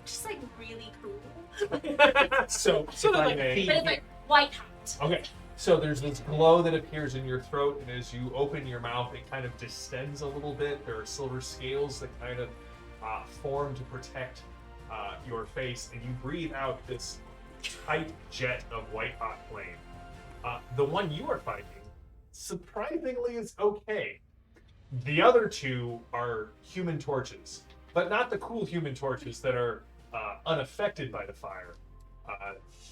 just like really cool. So if I like may. But it's like white hot. Okay, so there's this glow that appears in your throat, and as you open your mouth, it kind of distends a little bit. There are silver scales that kind of form to protect your face, and you breathe out this tight jet of white hot flame. The one you are fighting, surprisingly, is okay. The other 2 are human torches, but not the cool human torches that are unaffected by the fire.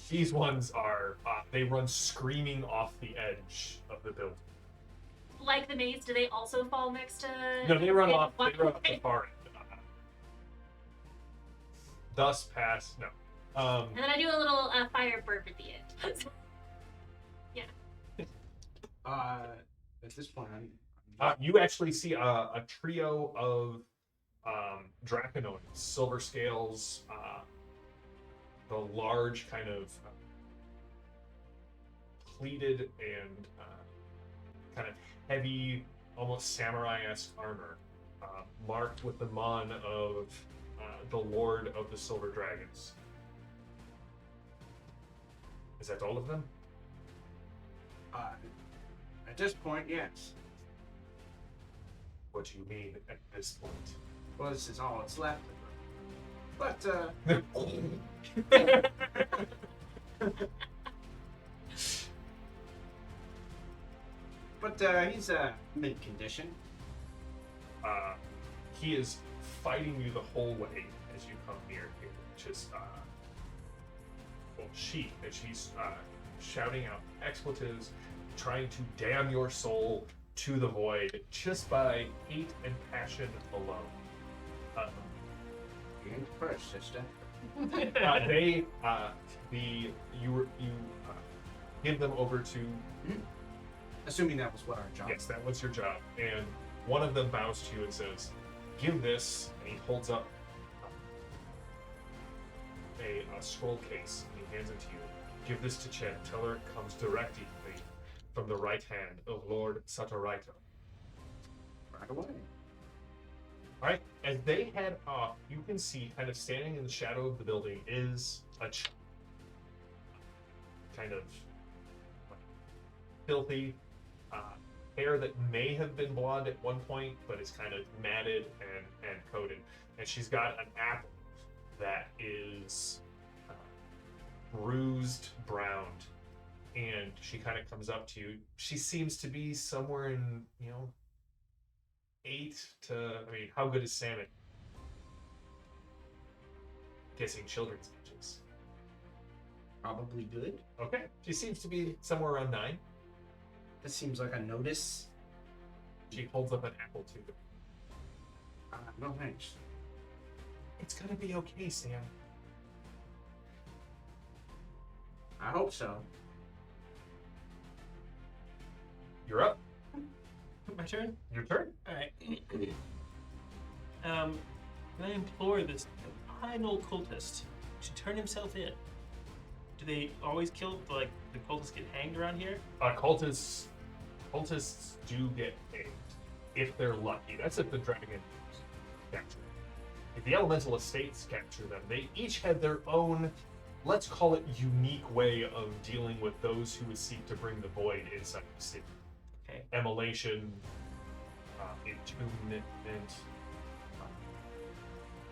These ones are, they run screaming off the edge of the building. Like the maze, do they also fall next to? No, they run off the Okay. far end. Thus pass, no. And then I do a little fire burp at the end. At this point, You actually see a trio of Draconoids, silver scales, the large kind of pleated and kind of heavy, almost samurai-esque armor. marked with the mon of the Lord of the Silver Dragons. Is that all of them? At this point, yes. What do you mean at this point? Well, this is all that's left of them. But he's mid condition. He is fighting you the whole way as you come near here. Just, she, as she's shouting out expletives, trying to damn your soul to the void just by hate and passion alone. You ain't first, sister. You give them over to. Assuming that was what our job. Yes, that was your job. And one of them bows to you and says, "Give this," and he holds up a scroll case and he hands it to you. "Give this to Chen. Tell her it comes directly from the right hand of Lord Saturaito." Right away. Alright, as they head off, you can see kind of standing in the shadow of the building is a kind of filthy hair that may have been blonde at one point, but is kind of matted and coated. And she's got an apple that is bruised, browned. And she kind of comes up to you. She seems to be somewhere in, 8 to, how good is salmon? Guessing children's ages. Probably good. Okay. She seems to be somewhere around 9. This seems like a notice. She holds up an apple to you. No thanks. It's gonna be okay, Sam. I hope so. You're up. My turn? Your turn. Alright. Can I implore this final cultist to turn himself in? Do they always kill, the cultists get hanged around here? Cultists do get hanged if they're lucky. That's if the dragon capture them. If the elemental estates capture them, they each had their own, let's call it, unique way of dealing with those who would seek to bring the void inside the city. Okay. Immolation, entombment,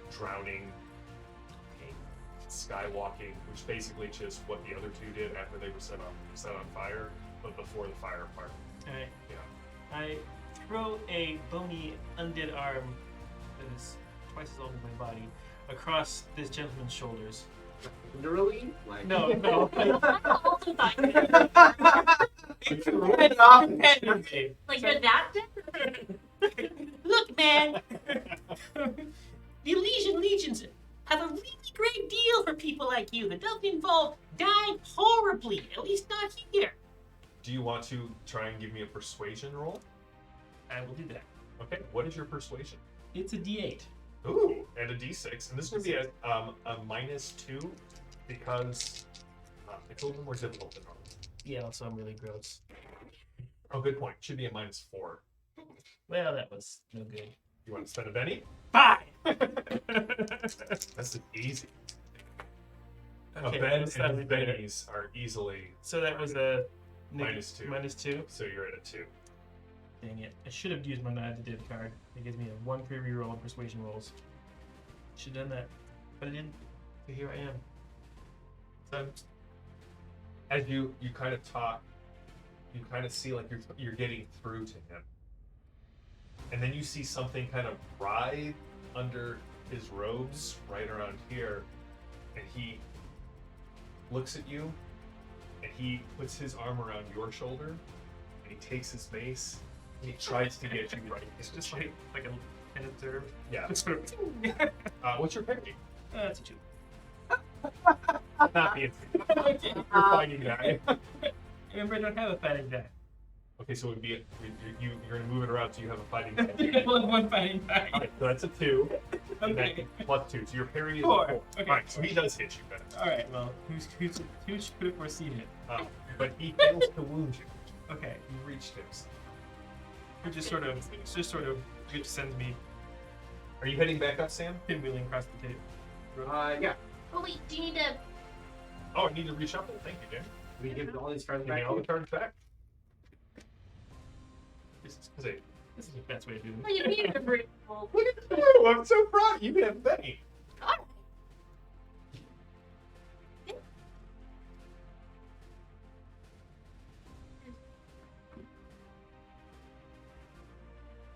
drowning, Okay. skywalking, which basically just what the other two did after they were set on fire, but before the fire part. Alright. Yeah. I throw a bony undead arm that is twice as long as my body across this gentleman's shoulders. Literally? Like No. Like you're that dead? Look, man, the Elysian Legions have a really great deal for people like you that doesn't involve dying horribly, at least not here. Do you want to try and give me a persuasion roll? I will do that. Okay, what is your persuasion? It's a D8. Ooh, and a d6. And this is going to be a -2 because it's a little bit more difficult than normal. Yeah, also I'm really gross. Oh, good point. Should be a -4. Well, that was no good. You want to spend a penny? Fine! That's easy. Okay, a ben that's not and any better. bennies are easily So that was a -2. -2. So you're at a 2. Dang it. I should have used my Knives of Div card. It gives me a 1 free reroll on persuasion rolls. Should have done that. But I didn't. So here I am. So as you kind of talk, you kind of see like you're getting through to him. And then you see something kind of writhe under his robes right around here, and he looks at you, and he puts his arm around your shoulder, and he takes his mace, and he tries to get you right. It's just like a editor. Yeah. Sort of. What's your parry? That's a 2. Not the you're fighting guy. Remember, I don't have a fighting die. Okay, so it would be you're gonna move it around so you have a fighting guy. I will have 1 fighting die. Alright, so that's a 2. And then Okay. +2. So your parry is 4. a 4. Okay. Alright, so he does hit you better. Alright, well, who could have foreseen it? But he fails to wound you. Okay. You reached him. Who just sort of sends me Are you heading back up, Sam? Pinwheeling across the table. Yeah. Oh wait, do you need to? Oh, I need to reshuffle. Thank you, Jim. We give all these cards Give me back. all the cards back. This is, Say, this is the best way to do Oh, you need to bring. All look at you! I'm so proud. You have Benny. right.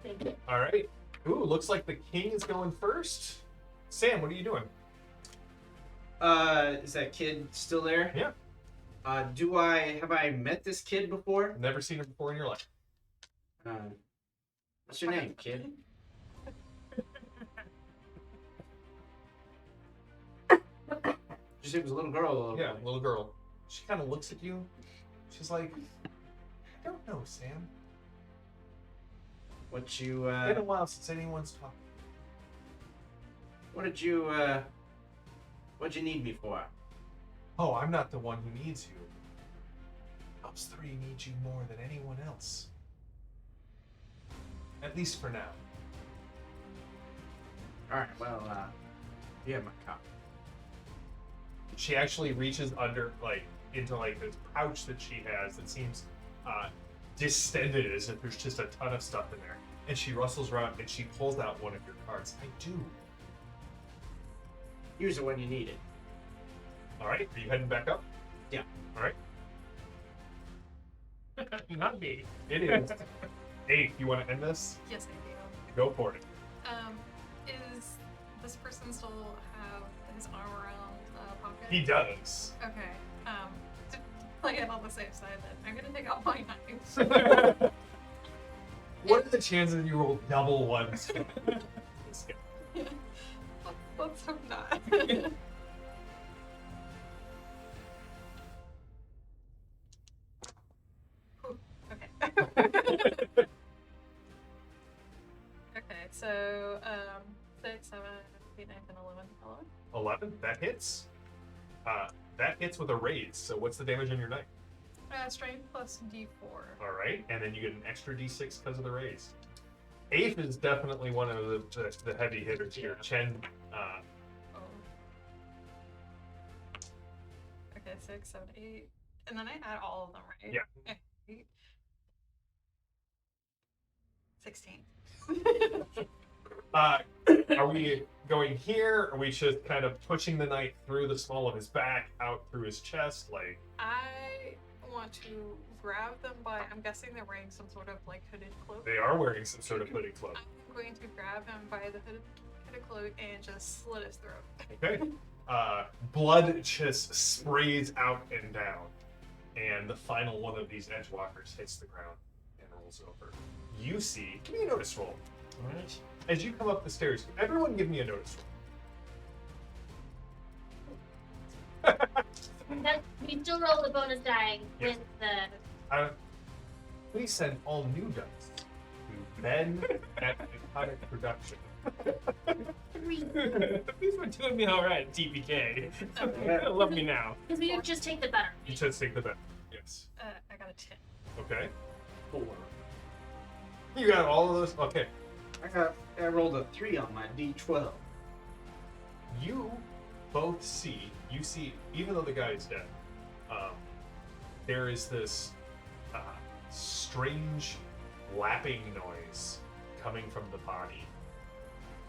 Thank you. All right. Ooh, looks like the king is going first. Sam, what are you doing? Is that kid still there? Yeah. Have I met this kid before? Never seen her before in your life. What's your name, kid? Did you say it was a little girl or a little Yeah, boy? little girl. She kind of looks at you. She's like, I don't know, Sam. What you It's been a while since anyone's talked. what'd you need me for? Oh, I'm not the one who needs you. Us three need you more than anyone else. At least for now. Alright, well, you have my copy. She actually reaches under, like, into like this pouch that she has that seems distended, as if there's just a ton of stuff in there. And she rustles around and she pulls out one of your cards. I do. Use it when you need it. All right, are you heading back up? Yeah. All right. Not me. It is. Hey, you want to end this? Yes, I do. Go for it. Is this person still have his arm around Pocket? He does. Okay. To play it on the safe side, then I'm gonna take out my knife. What are the chances you roll double ones? Let's hope not. Ooh, okay. Okay, so 6, 7, 8, 9, 10, 11. 11. That hits. That hits with a raise. So what's the damage on your knife? Strength plus D4. All right, and then you get an extra d6 because of the raise. Eighth is definitely one of the heavy hitters here. Chen. Oh. Okay, 6, 7, 8. And then I add all of them, right? Yeah. Okay. 8. 16. Are we going here? Are we just kind of pushing the knife through the small of his back, out through his chest? Like, I want to grab them by, I'm guessing they're wearing some sort of like hooded cloak. they are wearing some sort of hooded cloak. I'm going to grab him by the hooded cloak and just slit his throat. Okay. Blood just sprays out and down, and the final one of these edgewalkers hits the ground and rolls over. You see, give me a notice roll. All right. As you come up the stairs, everyone give me a notice roll. That, we still roll the bonus die Yes. with the. Please send all new dice to Ben at Iconic Production. These were doing me all right, TPK. Love me now. Because we would just take the better. You should take the bet. Yes. I got a 10. Okay. 4. You got all of those? Okay. I rolled a 3 on my D12. You both see, even though the guy is dead, there is this strange lapping noise coming from the body.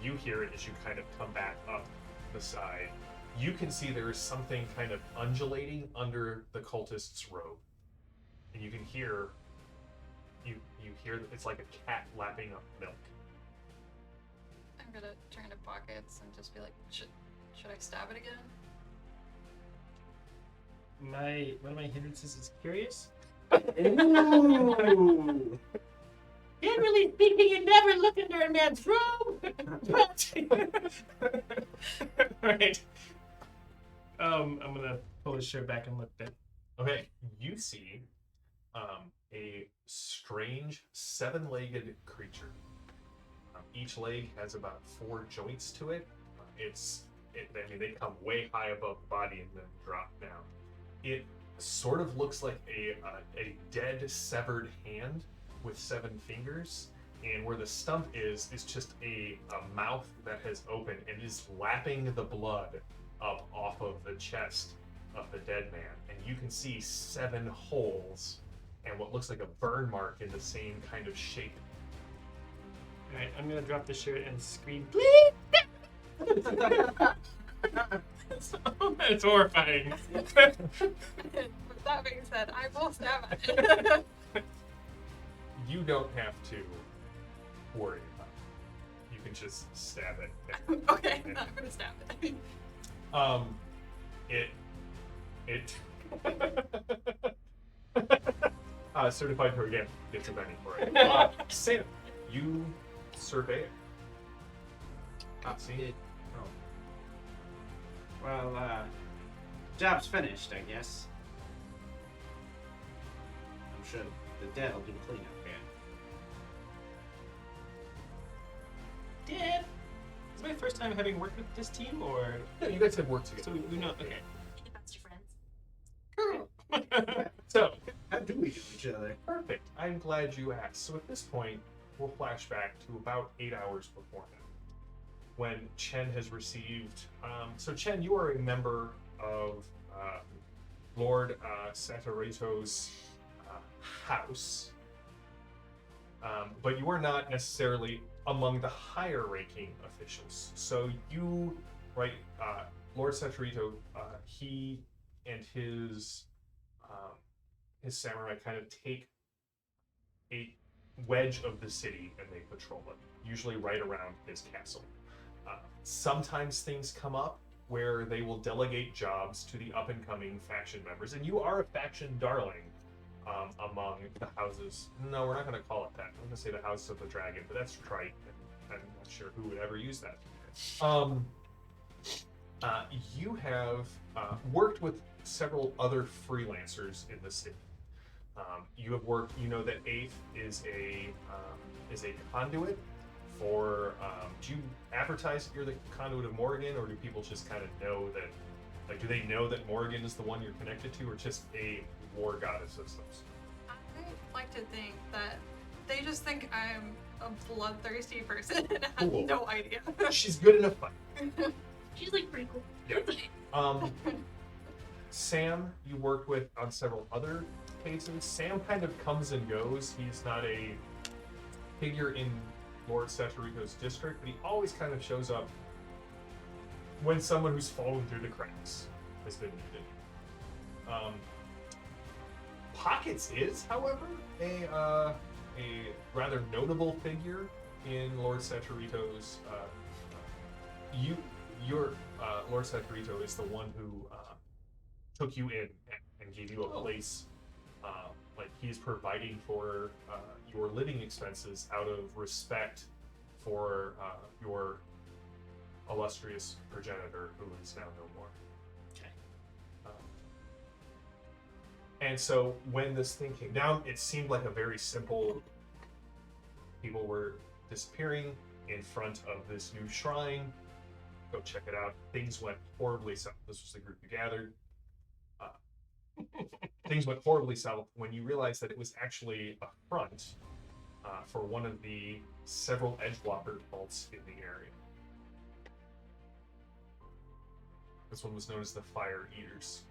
You hear it as you kind of come back up the side. You can see there is something kind of undulating under the cultist's robe. And you can hear, you hear, it's like a cat lapping up milk. I'm gonna turn to Pockets and just be like, should I stab it again? One of my hindrances is curious. Ooh. Generally speaking, you never look under a man's robe. But Alright. I'm gonna pull his shirt back and look at it. Okay, you see a strange 7-legged creature. Each leg has about 4 joints to it. I mean, they come way high above the body and then drop down. It sort of looks like a dead, severed hand with 7 fingers, and where the stump is just a mouth that has opened and is lapping the blood up off of the chest of the dead man. And you can see 7 holes and what looks like a burn mark in the same kind of shape. Alright, I'm gonna drop the shirt and scream, It's horrifying. With that being said, I will stab at it. You don't have to worry about it. You can just stab it. Okay, I'm gonna stab it. Certified for again. Gets a penny for it. Sam, you survey it. See? Well, job's finished, I guess. I'm sure the dead will do cleanup here. Dad, is my first time having worked with this team, or No, you guys have worked together. so we know? Okay. Be the best of friends. So, How do we do each other? perfect. I'm glad you asked. So at this point, we'll flash back to about 8 hours before now, when Chen has received. So Chen, you are a member of Lord Satorito's house, but you are not necessarily among the higher-ranking officials. So you, right, Lord Satorito, he and his samurai kind of take a wedge of the city and they patrol it, usually right around his castle. Sometimes things come up where they will delegate jobs to the up-and-coming faction members, and you are a faction darling among the houses. No, we're not going to call it that. I'm going to say the House of the Dragon, but that's trite, and I'm not sure who would ever use that. You have worked with several other freelancers in the city. You have worked. You know that Eighth is a conduit for. Do you advertise that you're the conduit of Morrigan, or do people just kind of know that? Like, do they know that Morrigan is the one you're connected to, or just a war goddess of some sort? I like to think that they just think I'm a bloodthirsty person and I have Cool. no idea. She's good in a fight. She's like pretty cool. Yep. Sam, you worked with on several other cases. Sam kind of comes and goes. He's not a figure in Lord Satorito's district, but he always kind of shows up when someone who's fallen through the cracks has been needed. Pockets is, however, a rather notable figure in Lord Satorito's. Lord Satorito is the one who took you in and gave you a place. Like, he's providing for your living expenses out of respect for your illustrious progenitor, who is now no more. Okay. And so when this thing came down, it seemed like a very simple. People were disappearing in front of this new shrine. Go check it out. Things went horribly south. This was the group you gathered. Things went horribly south when you realized that it was actually a front for one of the several Edgewalker cults in the area. This one was known as the Fire Eaters.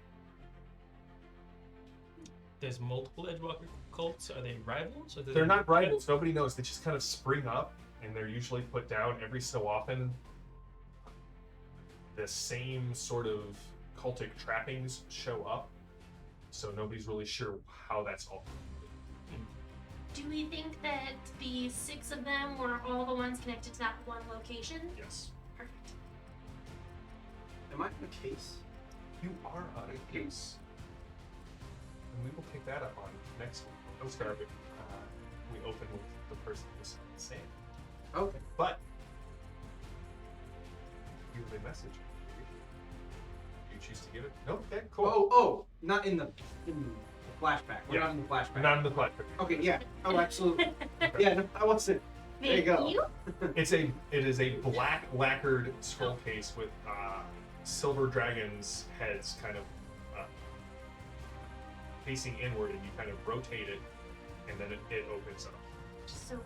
There's multiple Edgewalker cults. Are they rivals? Or They're not rivals. Nobody knows. They just kind of spring up, and they're usually put down every so often. The same sort of cultic trappings show up, so nobody's really sure how that's all. Do we think that the 6 of them were all the ones connected to that one location? Yes. Perfect. Am I in a case? You are on a case. And we will pick that up on next week. No start with, we open with the person who's saying. Okay. But you have a message. Do you choose to give it? No? Okay, cool. Oh, not in the flashback. We're Yeah. not in the flashback. Not in the platform. Okay, yeah. Oh, absolutely. Yeah, no, I wasn't. There you go. You? It is a black lacquered scroll case with silver dragons' heads kind of facing inward, and you kind of rotate it, and then it opens up. So cool.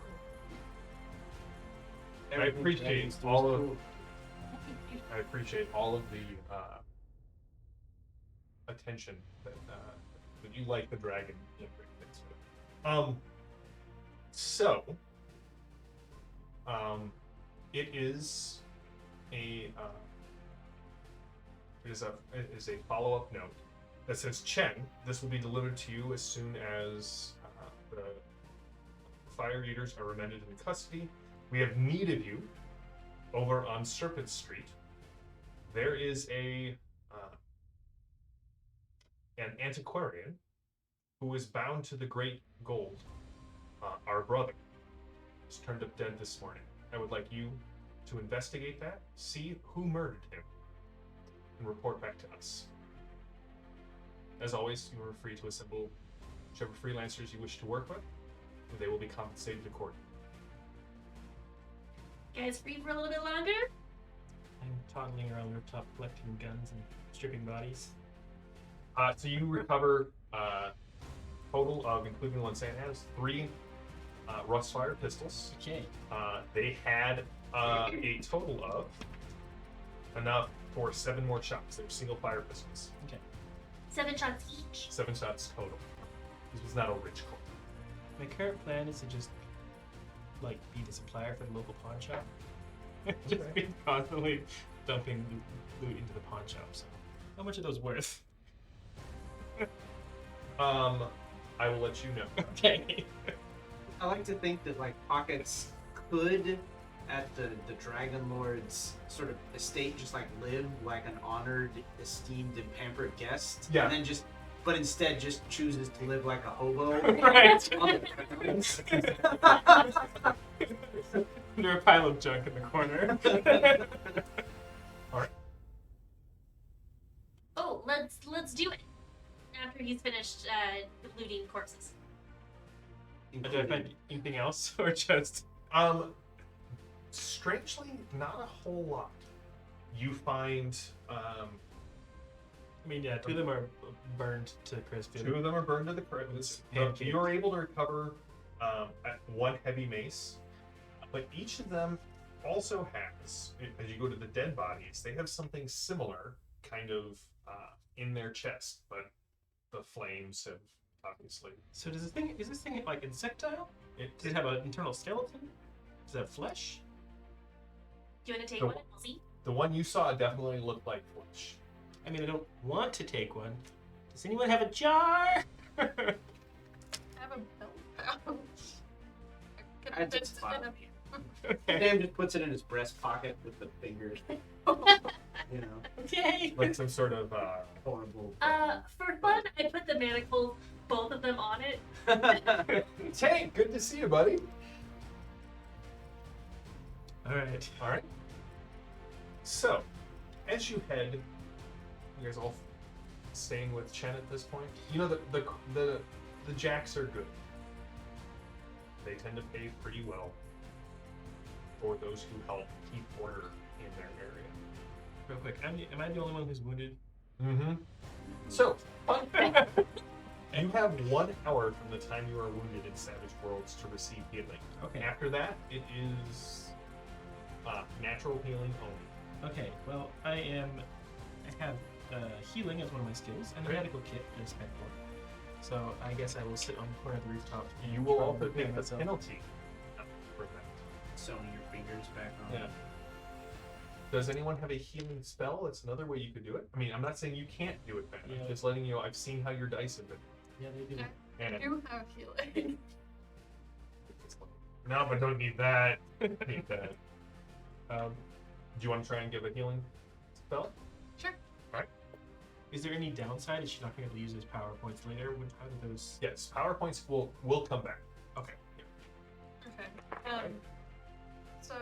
Everything appreciate Dragons do is all of- cool. I appreciate all of the attention that you like the dragon. So, it is a follow-up note that says, Chen, this will be delivered to you as soon as the Fire Eaters are remanded into custody. We have need of you over on Serpent Street. There is an antiquarian who is bound to the Great Gold. Our brother was turned up dead this morning. I would like you to investigate that, see who murdered him, and report back to us. As always, you are free to assemble whichever freelancers you wish to work with, and they will be compensated accordingly. Guys, free for a little bit longer? I'm toddling around the rooftop collecting guns and stripping bodies. So you recover total of, including the one Sam has, 3 Rustfire pistols. Okay. They had a total of enough for 7 more shots. They were single fire pistols. 7 shots each. 7 shots total. This was not a rich call. My current plan is to just like be the supplier for the local pawn shop. Just be constantly dumping loot into the pawn shop. So, how much are those worth? I will let you know. Okay. I like to think that like Pockets could, at the Dragon Lord's sort of estate, just like live like an honored, esteemed, and pampered guest. Yeah. And then but instead just chooses to live like a hobo. Right. on the grounds. Under a pile of junk in the corner. Oh, let's do it. After he's finished looting corpses. Did I find anything else, or just? Strangely, not a whole lot. You find I mean, yeah, 2 of them are burned to crisp. 2 of them are burned to the crisp. Pancakes. You're able to recover 1 heavy mace, but each of them also has, as you go to the dead bodies, they have something similar, kind of in their chest, but the flames have obviously. So is this thing like insectile? Does it have an internal skeleton? Does it have flesh? Do you want to take The- one and we'll see? The one you saw definitely looked like flesh. I mean, I don't want to take one. Does anyone have a jar? I have a belt pouch. I I could just fit fine. it in Okay. Sam just puts it in his breast pocket with the fingers. You know, Okay. Like some sort of horrible. For fun, I put the manacles, both of them on it. Tank, good to see you, buddy. Alright. Alright. So, as you head, you guys all staying with Chen at this point. You know the Jacks are good. They tend to pay pretty well for those who help keep order in their area. Real quick, am I the only one who's wounded? Mm-hmm. So, fun fact. You have 1 hour from the time you are wounded in Savage Worlds to receive healing. Okay. After that, it is natural healing only. Okay, well, I have healing as one of my skills, and a Great. medical kit is spent for. So I guess I will sit on the corner of the rooftop. And You will try also to repair take the myself. penalty for that. Sewing your fingers back on. Yeah. Does anyone have a healing spell? That's another way you could do it. I mean, I'm not saying you can't do it, Ben. Yeah. I'm just letting you know I've seen how your dice have been. Yeah, they do. Okay. And I do have healing. no, but don't need that. Need that. Do you want to try and give a healing spell? Sure. Is there any downside? Is she not going to be able to use those PowerPoints later? How do those? Yes, PowerPoints will come back. Okay. Okay. So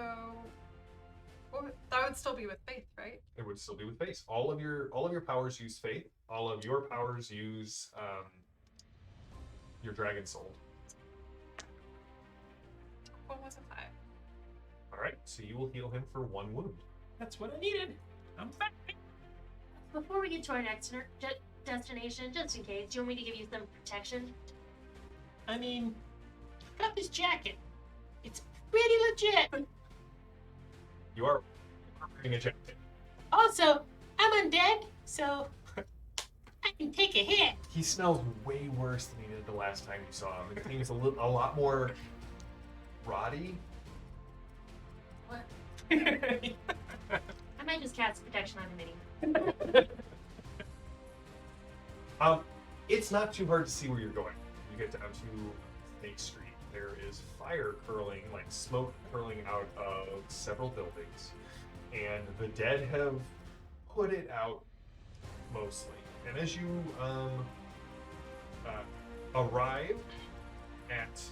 that would still be with faith, right? It would still be with face. All of your powers use faith. All of your powers use your dragon soul. What was a 5? All right, so you will heal him for 1 wound. That's what I needed. I'm fine. Before we get to our next destination, just in case, do you want me to give you some protection? I mean, I've got this jacket. It's pretty legit. You are wearing a jacket. Also, I'm undead, so I can take a hit. He smells way worse than he did the last time you saw him. The thing is a lot more rotty. What? I might just cast protection on him anyway. It's not too hard to see where you're going. You get down to Snake Street. There is fire curling, like smoke curling out of several buildings, and the dead have put it out mostly. And as you arrive at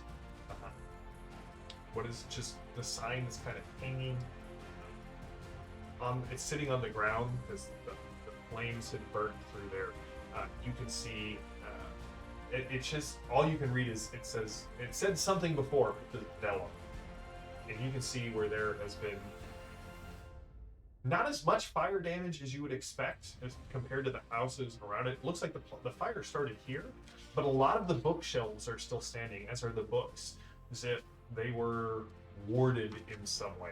what is just the sign that's kind of hanging, it's sitting on the ground because the flames had burned through there. You can see it's just all you can read is it said something before the vellum, and you can see where there has been not as much fire damage as you would expect as compared to the houses around it. It looks like the fire started here, but a lot of the bookshelves are still standing, as are the books, as if they were warded in some way.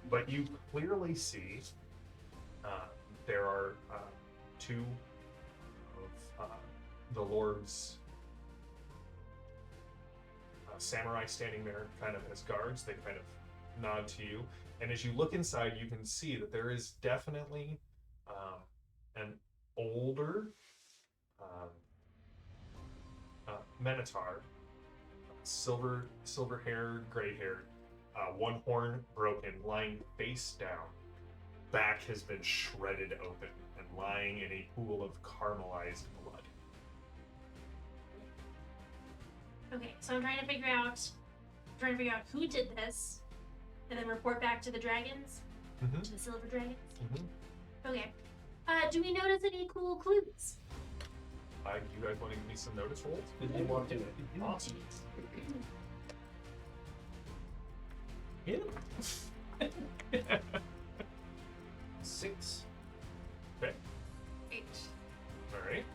But you clearly see there are two of the Lord's samurai standing there kind of as guards. They kind of nod to you. And as you look inside, you can see that there is definitely an older Minotaur, silver-haired, gray-haired, one horn broken, lying face down. Back has been shredded open and lying in a pool of caramelized blood. Okay, so I'm trying to figure out who did this, and then report back to the dragons, Mm-hmm. to the silver dragons. Mm-hmm. Okay. Do we notice any cool clues? You guys want to give me some notice rolls? Did you want to? Awesome. Yeah. 6. Okay. 8. All right.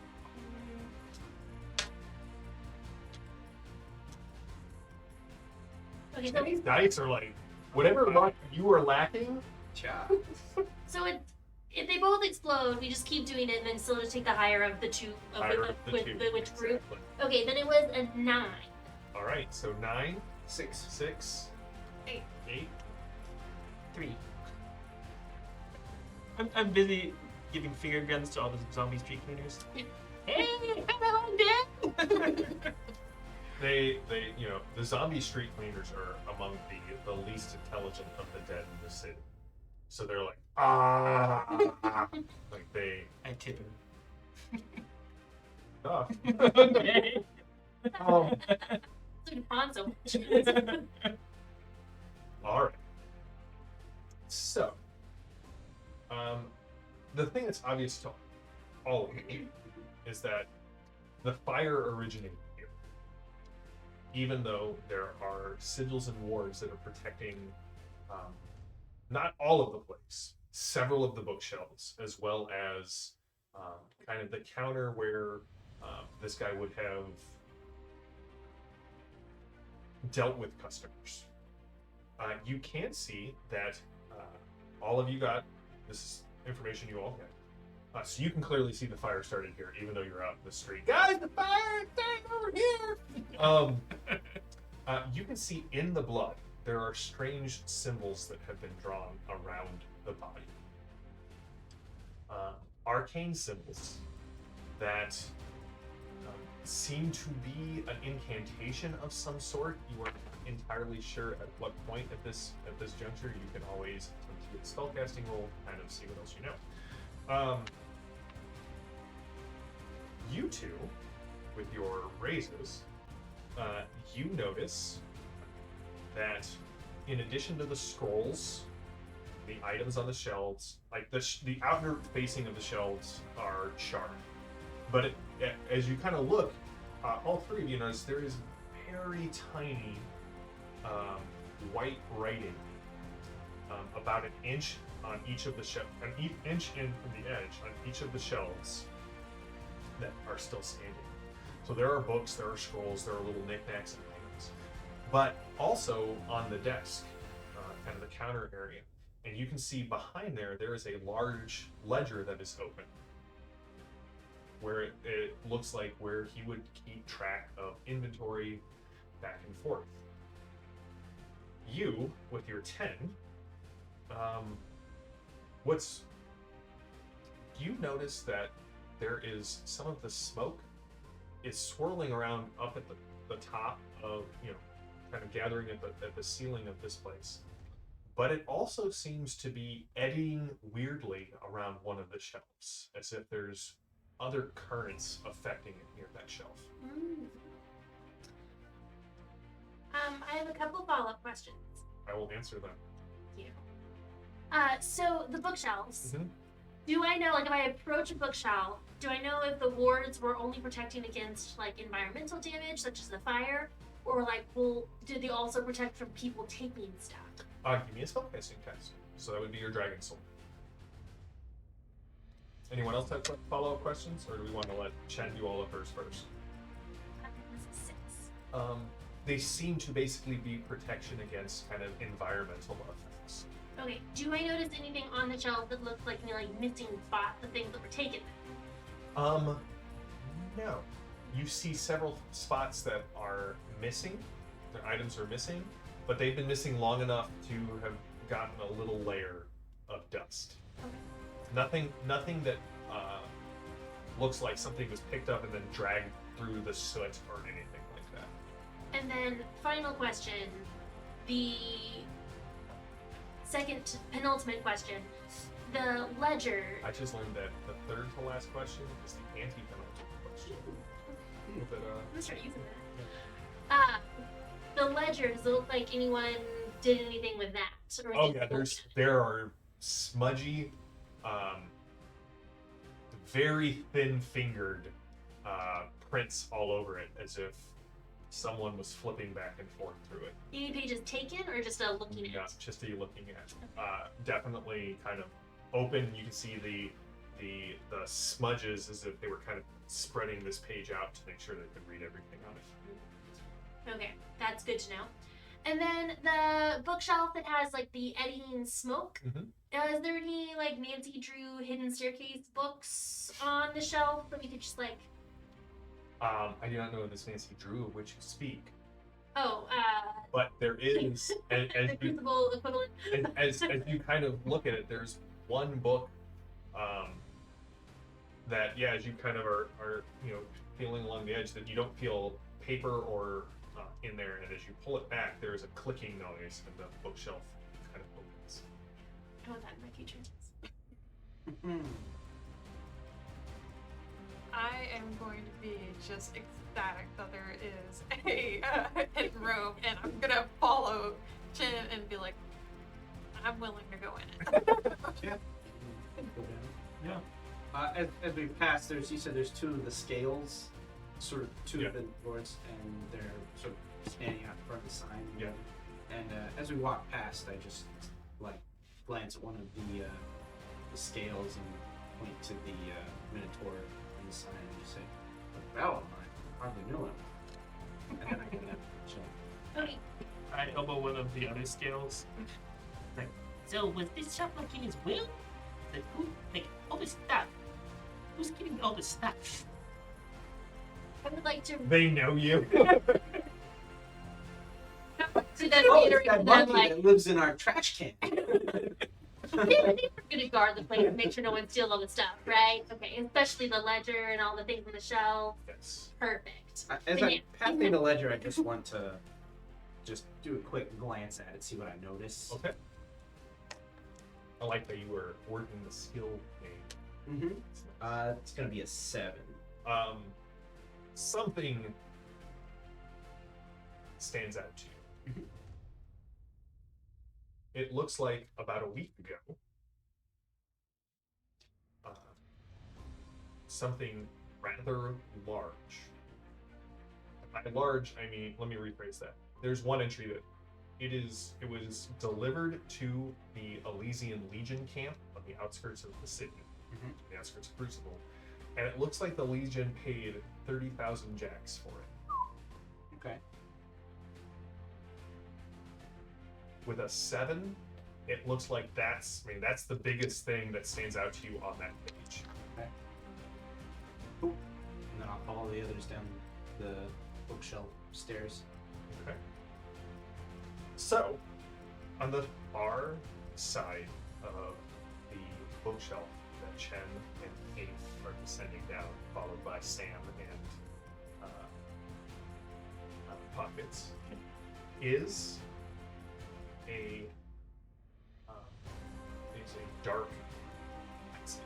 Okay, so These dice are like whatever luck you are lacking. Cha. so if they both explode, we just keep doing it, and then still just take the higher of the two with which group. Exactly. Okay, then it was a 9. All right. So 9, 6. 6, 8. 8. 3. I'm busy giving finger guns to all the zombie street cleaners. Hey, hello, undead! They, the zombie street cleaners are among the least intelligent of the dead in the city. So they're like, like they. I tip him. Oh. Okay. Um, Look at Prawn so much. all right. So, the thing that's obvious to all of you is that the fire originated here. Even though there are sigils and wards that are protecting not all of the place, several of the bookshelves, as well as kind of the counter where this guy would have dealt with customers. You can see that all of you got this is information you all get. So you can clearly see the fire started here, even though you're out in the street. Guys, the fire is starting over here! You can see in the blood, there are strange symbols that have been drawn around the body. Arcane symbols that seem to be an incantation of some sort. You aren't entirely sure at what point at this juncture. You can always attempt to get a spellcasting roll, kind of see what else you know. You two, with your raises, you notice that in addition to the scrolls, the items on the shelves, like the outer facing of the shelves are charred. But as you kind of look, all three of you notice there is very tiny white writing about an inch on each of the an inch in from the edge on each of the shelves that are still standing. So there are books, there are scrolls, there are little knickknacks and things. But also on the desk, kind of the counter area, and you can see behind there is a large ledger that is open, where it looks like where he would keep track of inventory back and forth. You, with your 10, you notice that there is some of the smoke is swirling around up at the top of, kind of gathering at the ceiling of this place. But it also seems to be eddying weirdly around one of the shelves, as if there's other currents affecting it near that shelf. I have a couple follow-up questions. I will answer them. Thank you. So the bookshelves. Mhm. Do I know, like, if I approach a bookshelf, do I know if the wards were only protecting against, like, environmental damage, such as the fire, or, like, did they also protect from people taking stuff? Give me a spellcasting test. So that would be your dragon soul. Anyone else have follow-up questions, or do we want to let Chen do all of hers first? This is 6. They seem to basically be protection against kind of environmental effects. Okay. Do I notice anything on the shelf that looks like missing the things that were taken? No. You see several spots that are missing. The items are missing, but they've been missing long enough to have gotten a little layer of dust. Okay. Nothing that looks like something was picked up and then dragged through the soot or anything like that. And then, final question. The second penultimate question. The ledger. I just learned that the third to last question is the anti-penultimate question. But, I'm start using that. The ledger, does it look like anyone did anything with that? Or oh is yeah, it there are smudgy, very thin-fingered prints all over it, as if someone was flipping back and forth through it. any pages taken, or just a looking Yeah, at? just a looking at. Definitely kind of open. You can see the smudges as if they were kind of spreading this page out to make sure they could read everything on it. Okay, that's good to know. And then the bookshelf that has like the eddying smoke. Mhm. Is there any like Nancy Drew Hidden Staircase books on the shelf that we could just like? I do not know this Nancy Drew of which you speak, Oh, but there is, as the you Crucible equivalent. as you kind of look at it, there's one book that, yeah, as you kind of are feeling along the edge, that you don't feel paper or in there, and as you pull it back, there is a clicking noise, and the bookshelf kind of opens. I want that in my future. I am going to be just ecstatic that there is a hidden room, and I'm gonna follow Chin and be like, I'm willing to go in it. Yeah. Yeah. As we pass, you said there's two of the scales, sort of two Yeah. of the boards, and they're sort of standing out in front of the sign. Yeah. And as we walk past, I just like glance at one of the scales and point to the Minotaur on the sign and just say, "Well, I hardly knew him." And then I go down to the shelf. Okay. I elbow one of the other scales. Like, so was this shop like in his will? Like, who, like, all this stuff? Who's getting all this stuff? I would like to They know you. see that Oh, theater it's that and then monkey like that lives in our trash can. I think we're gonna guard the place and make sure no one steals all the stuff, right? Okay, especially the ledger and all the things on the shelf. Yes. Perfect. As Yeah. I pass me the ledger, I just want to just do a quick glance at it, see what I notice. Okay. I like that you were working the skill game. Mm-hmm. It's gonna be a 7. Something stands out to you. Mhm. It looks like about a week ago, something rather large. By large, I mean, let me rephrase that. There's one entry that it was delivered to the Elysian Legion camp on the outskirts of the city, the outskirts of Crucible, and it looks like the Legion paid 30,000 jacks for it. Okay. With a 7 it looks like that's the biggest thing that stands out to you on that page. Okay. Cool. And then I'll follow the others down the bookshelf stairs. Okay. So, on the far side of the bookshelf that Chen and Ape are descending down, followed by Sam and Pockets, is a dark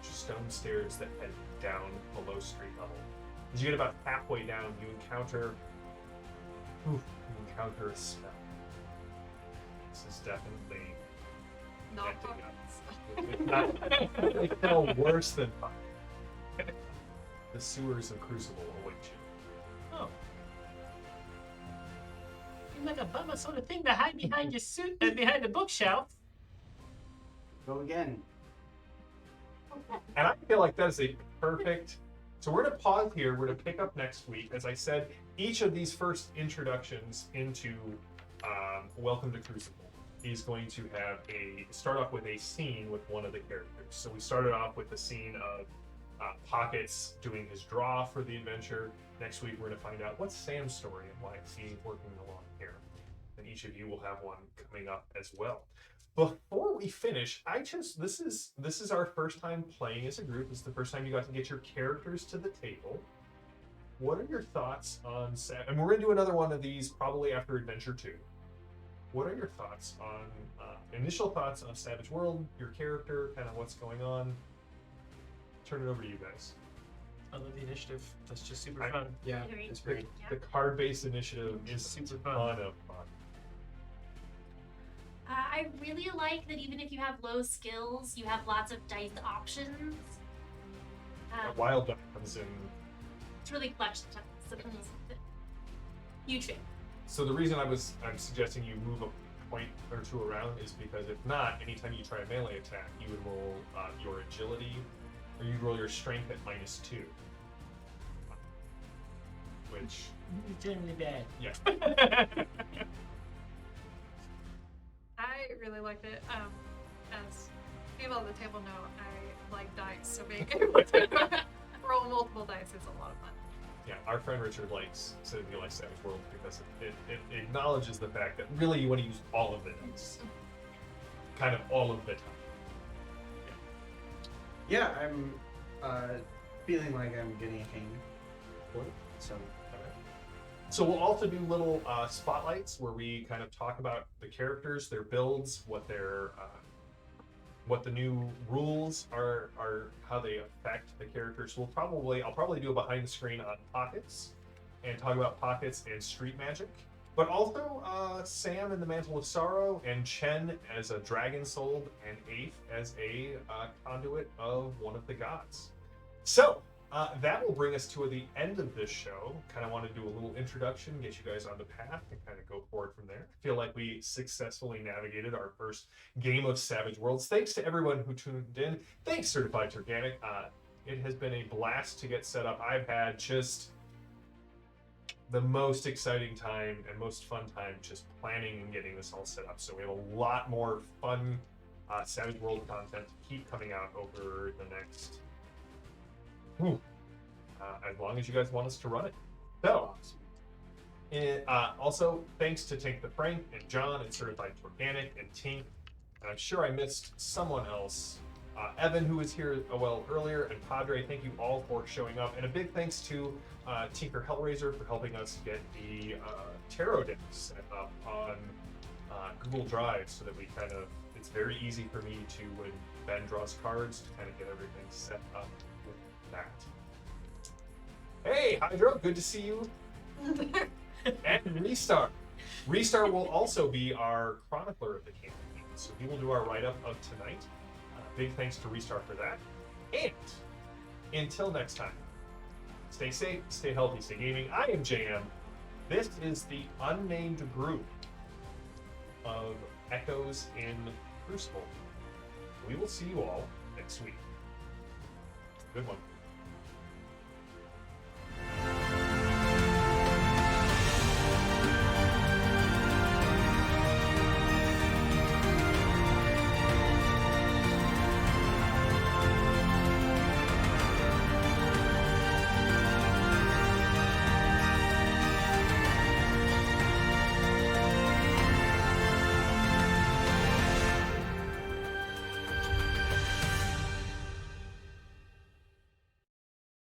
stone stairs that head down below street level. As you get about halfway down, you encounter a spell. This is definitely Not ending up. It's no worse than fun. The sewers of Crucible await you. Oh. Seems like a bummer sort of thing to hide behind your suit and behind the bookshelf. Go again. And I feel like that is a perfect. So we're going to pause here. We're going to pick up next week. As I said, each of these first introductions into Welcome to Crucible is going to have start off with a scene with one of the characters. So we started off with the scene of Pockets doing his draw for the adventure. Next week we're going to find out what's Sam's story and why he's working along here. And each of you will have one coming up as well. Before we finish, this is our first time playing as a group. This is the first time you got to get your characters to the table. What are your thoughts on and we're going to do another one of these probably after Adventure 2. What are your thoughts on initial thoughts on Savage World, your character, kind of what's going on? Turn it over to you guys. I love the initiative. That's just super fun. Yeah, Agreed. it's great. The card-based initiative is Super a fun. ton of fun. I really like that even if you have low skills, you have lots of dice options. A wild duck comes in. It's really clutch sometimes. Huge fan. So the reason I'm suggesting you move a point or two around is because if not, anytime you try a melee attack, you would roll your agility, or you'd roll your strength at -2. Which, It's generally bad. yeah. I really liked it. As people at the table know, I like dice, so being able to roll multiple dice is a lot of fun. Yeah, our friend Richard said he likes Savage World because it acknowledges the fact that really you want to use all of the dice. Kind of all of the time. Yeah, I'm feeling like I'm getting a hang for it. So So we'll also do little spotlights where we kind of talk about the characters, their builds, what the new rules are, how they affect the characters. I'll probably do a behind the screen on Pockets and talk about Pockets and street magic, but also Sam and the Mantle of Sorrow and Chen as a dragon soul and Ape as a conduit of one of the gods. So that will bring us to the end of this show. Kind of want to do a little introduction, get you guys on the path, and kind of go forward from there. I feel like we successfully navigated our first game of Savage Worlds. Thanks to everyone who tuned in. Thanks, Certified Organic. It has been a blast to get set up. I've had just the most exciting time and most fun time just planning and getting this all set up. So we have a lot more fun Savage World content to keep coming out over the next... as long as you guys want us to run it. So, also, thanks to Tank the Frank and John and Certified Organic and Tink. And I'm sure I missed someone else. Evan, who was here earlier, and Padre, thank you all for showing up. And a big thanks to Tinker Hellraiser for helping us get the tarot decks set up on Google Drive so that it's very easy for me to, when Ben draws cards, to kind of get everything set up with that. Hey, Hydro, good to see you. And Restart. Restart will also be our chronicler of the campaign, so he will do our write-up of tonight. Big thanks to Restart for that. And until next time, stay safe, stay healthy, stay gaming. I am JM. This is the unnamed group of Echoes in Crucible. We will see you all next week. Good one.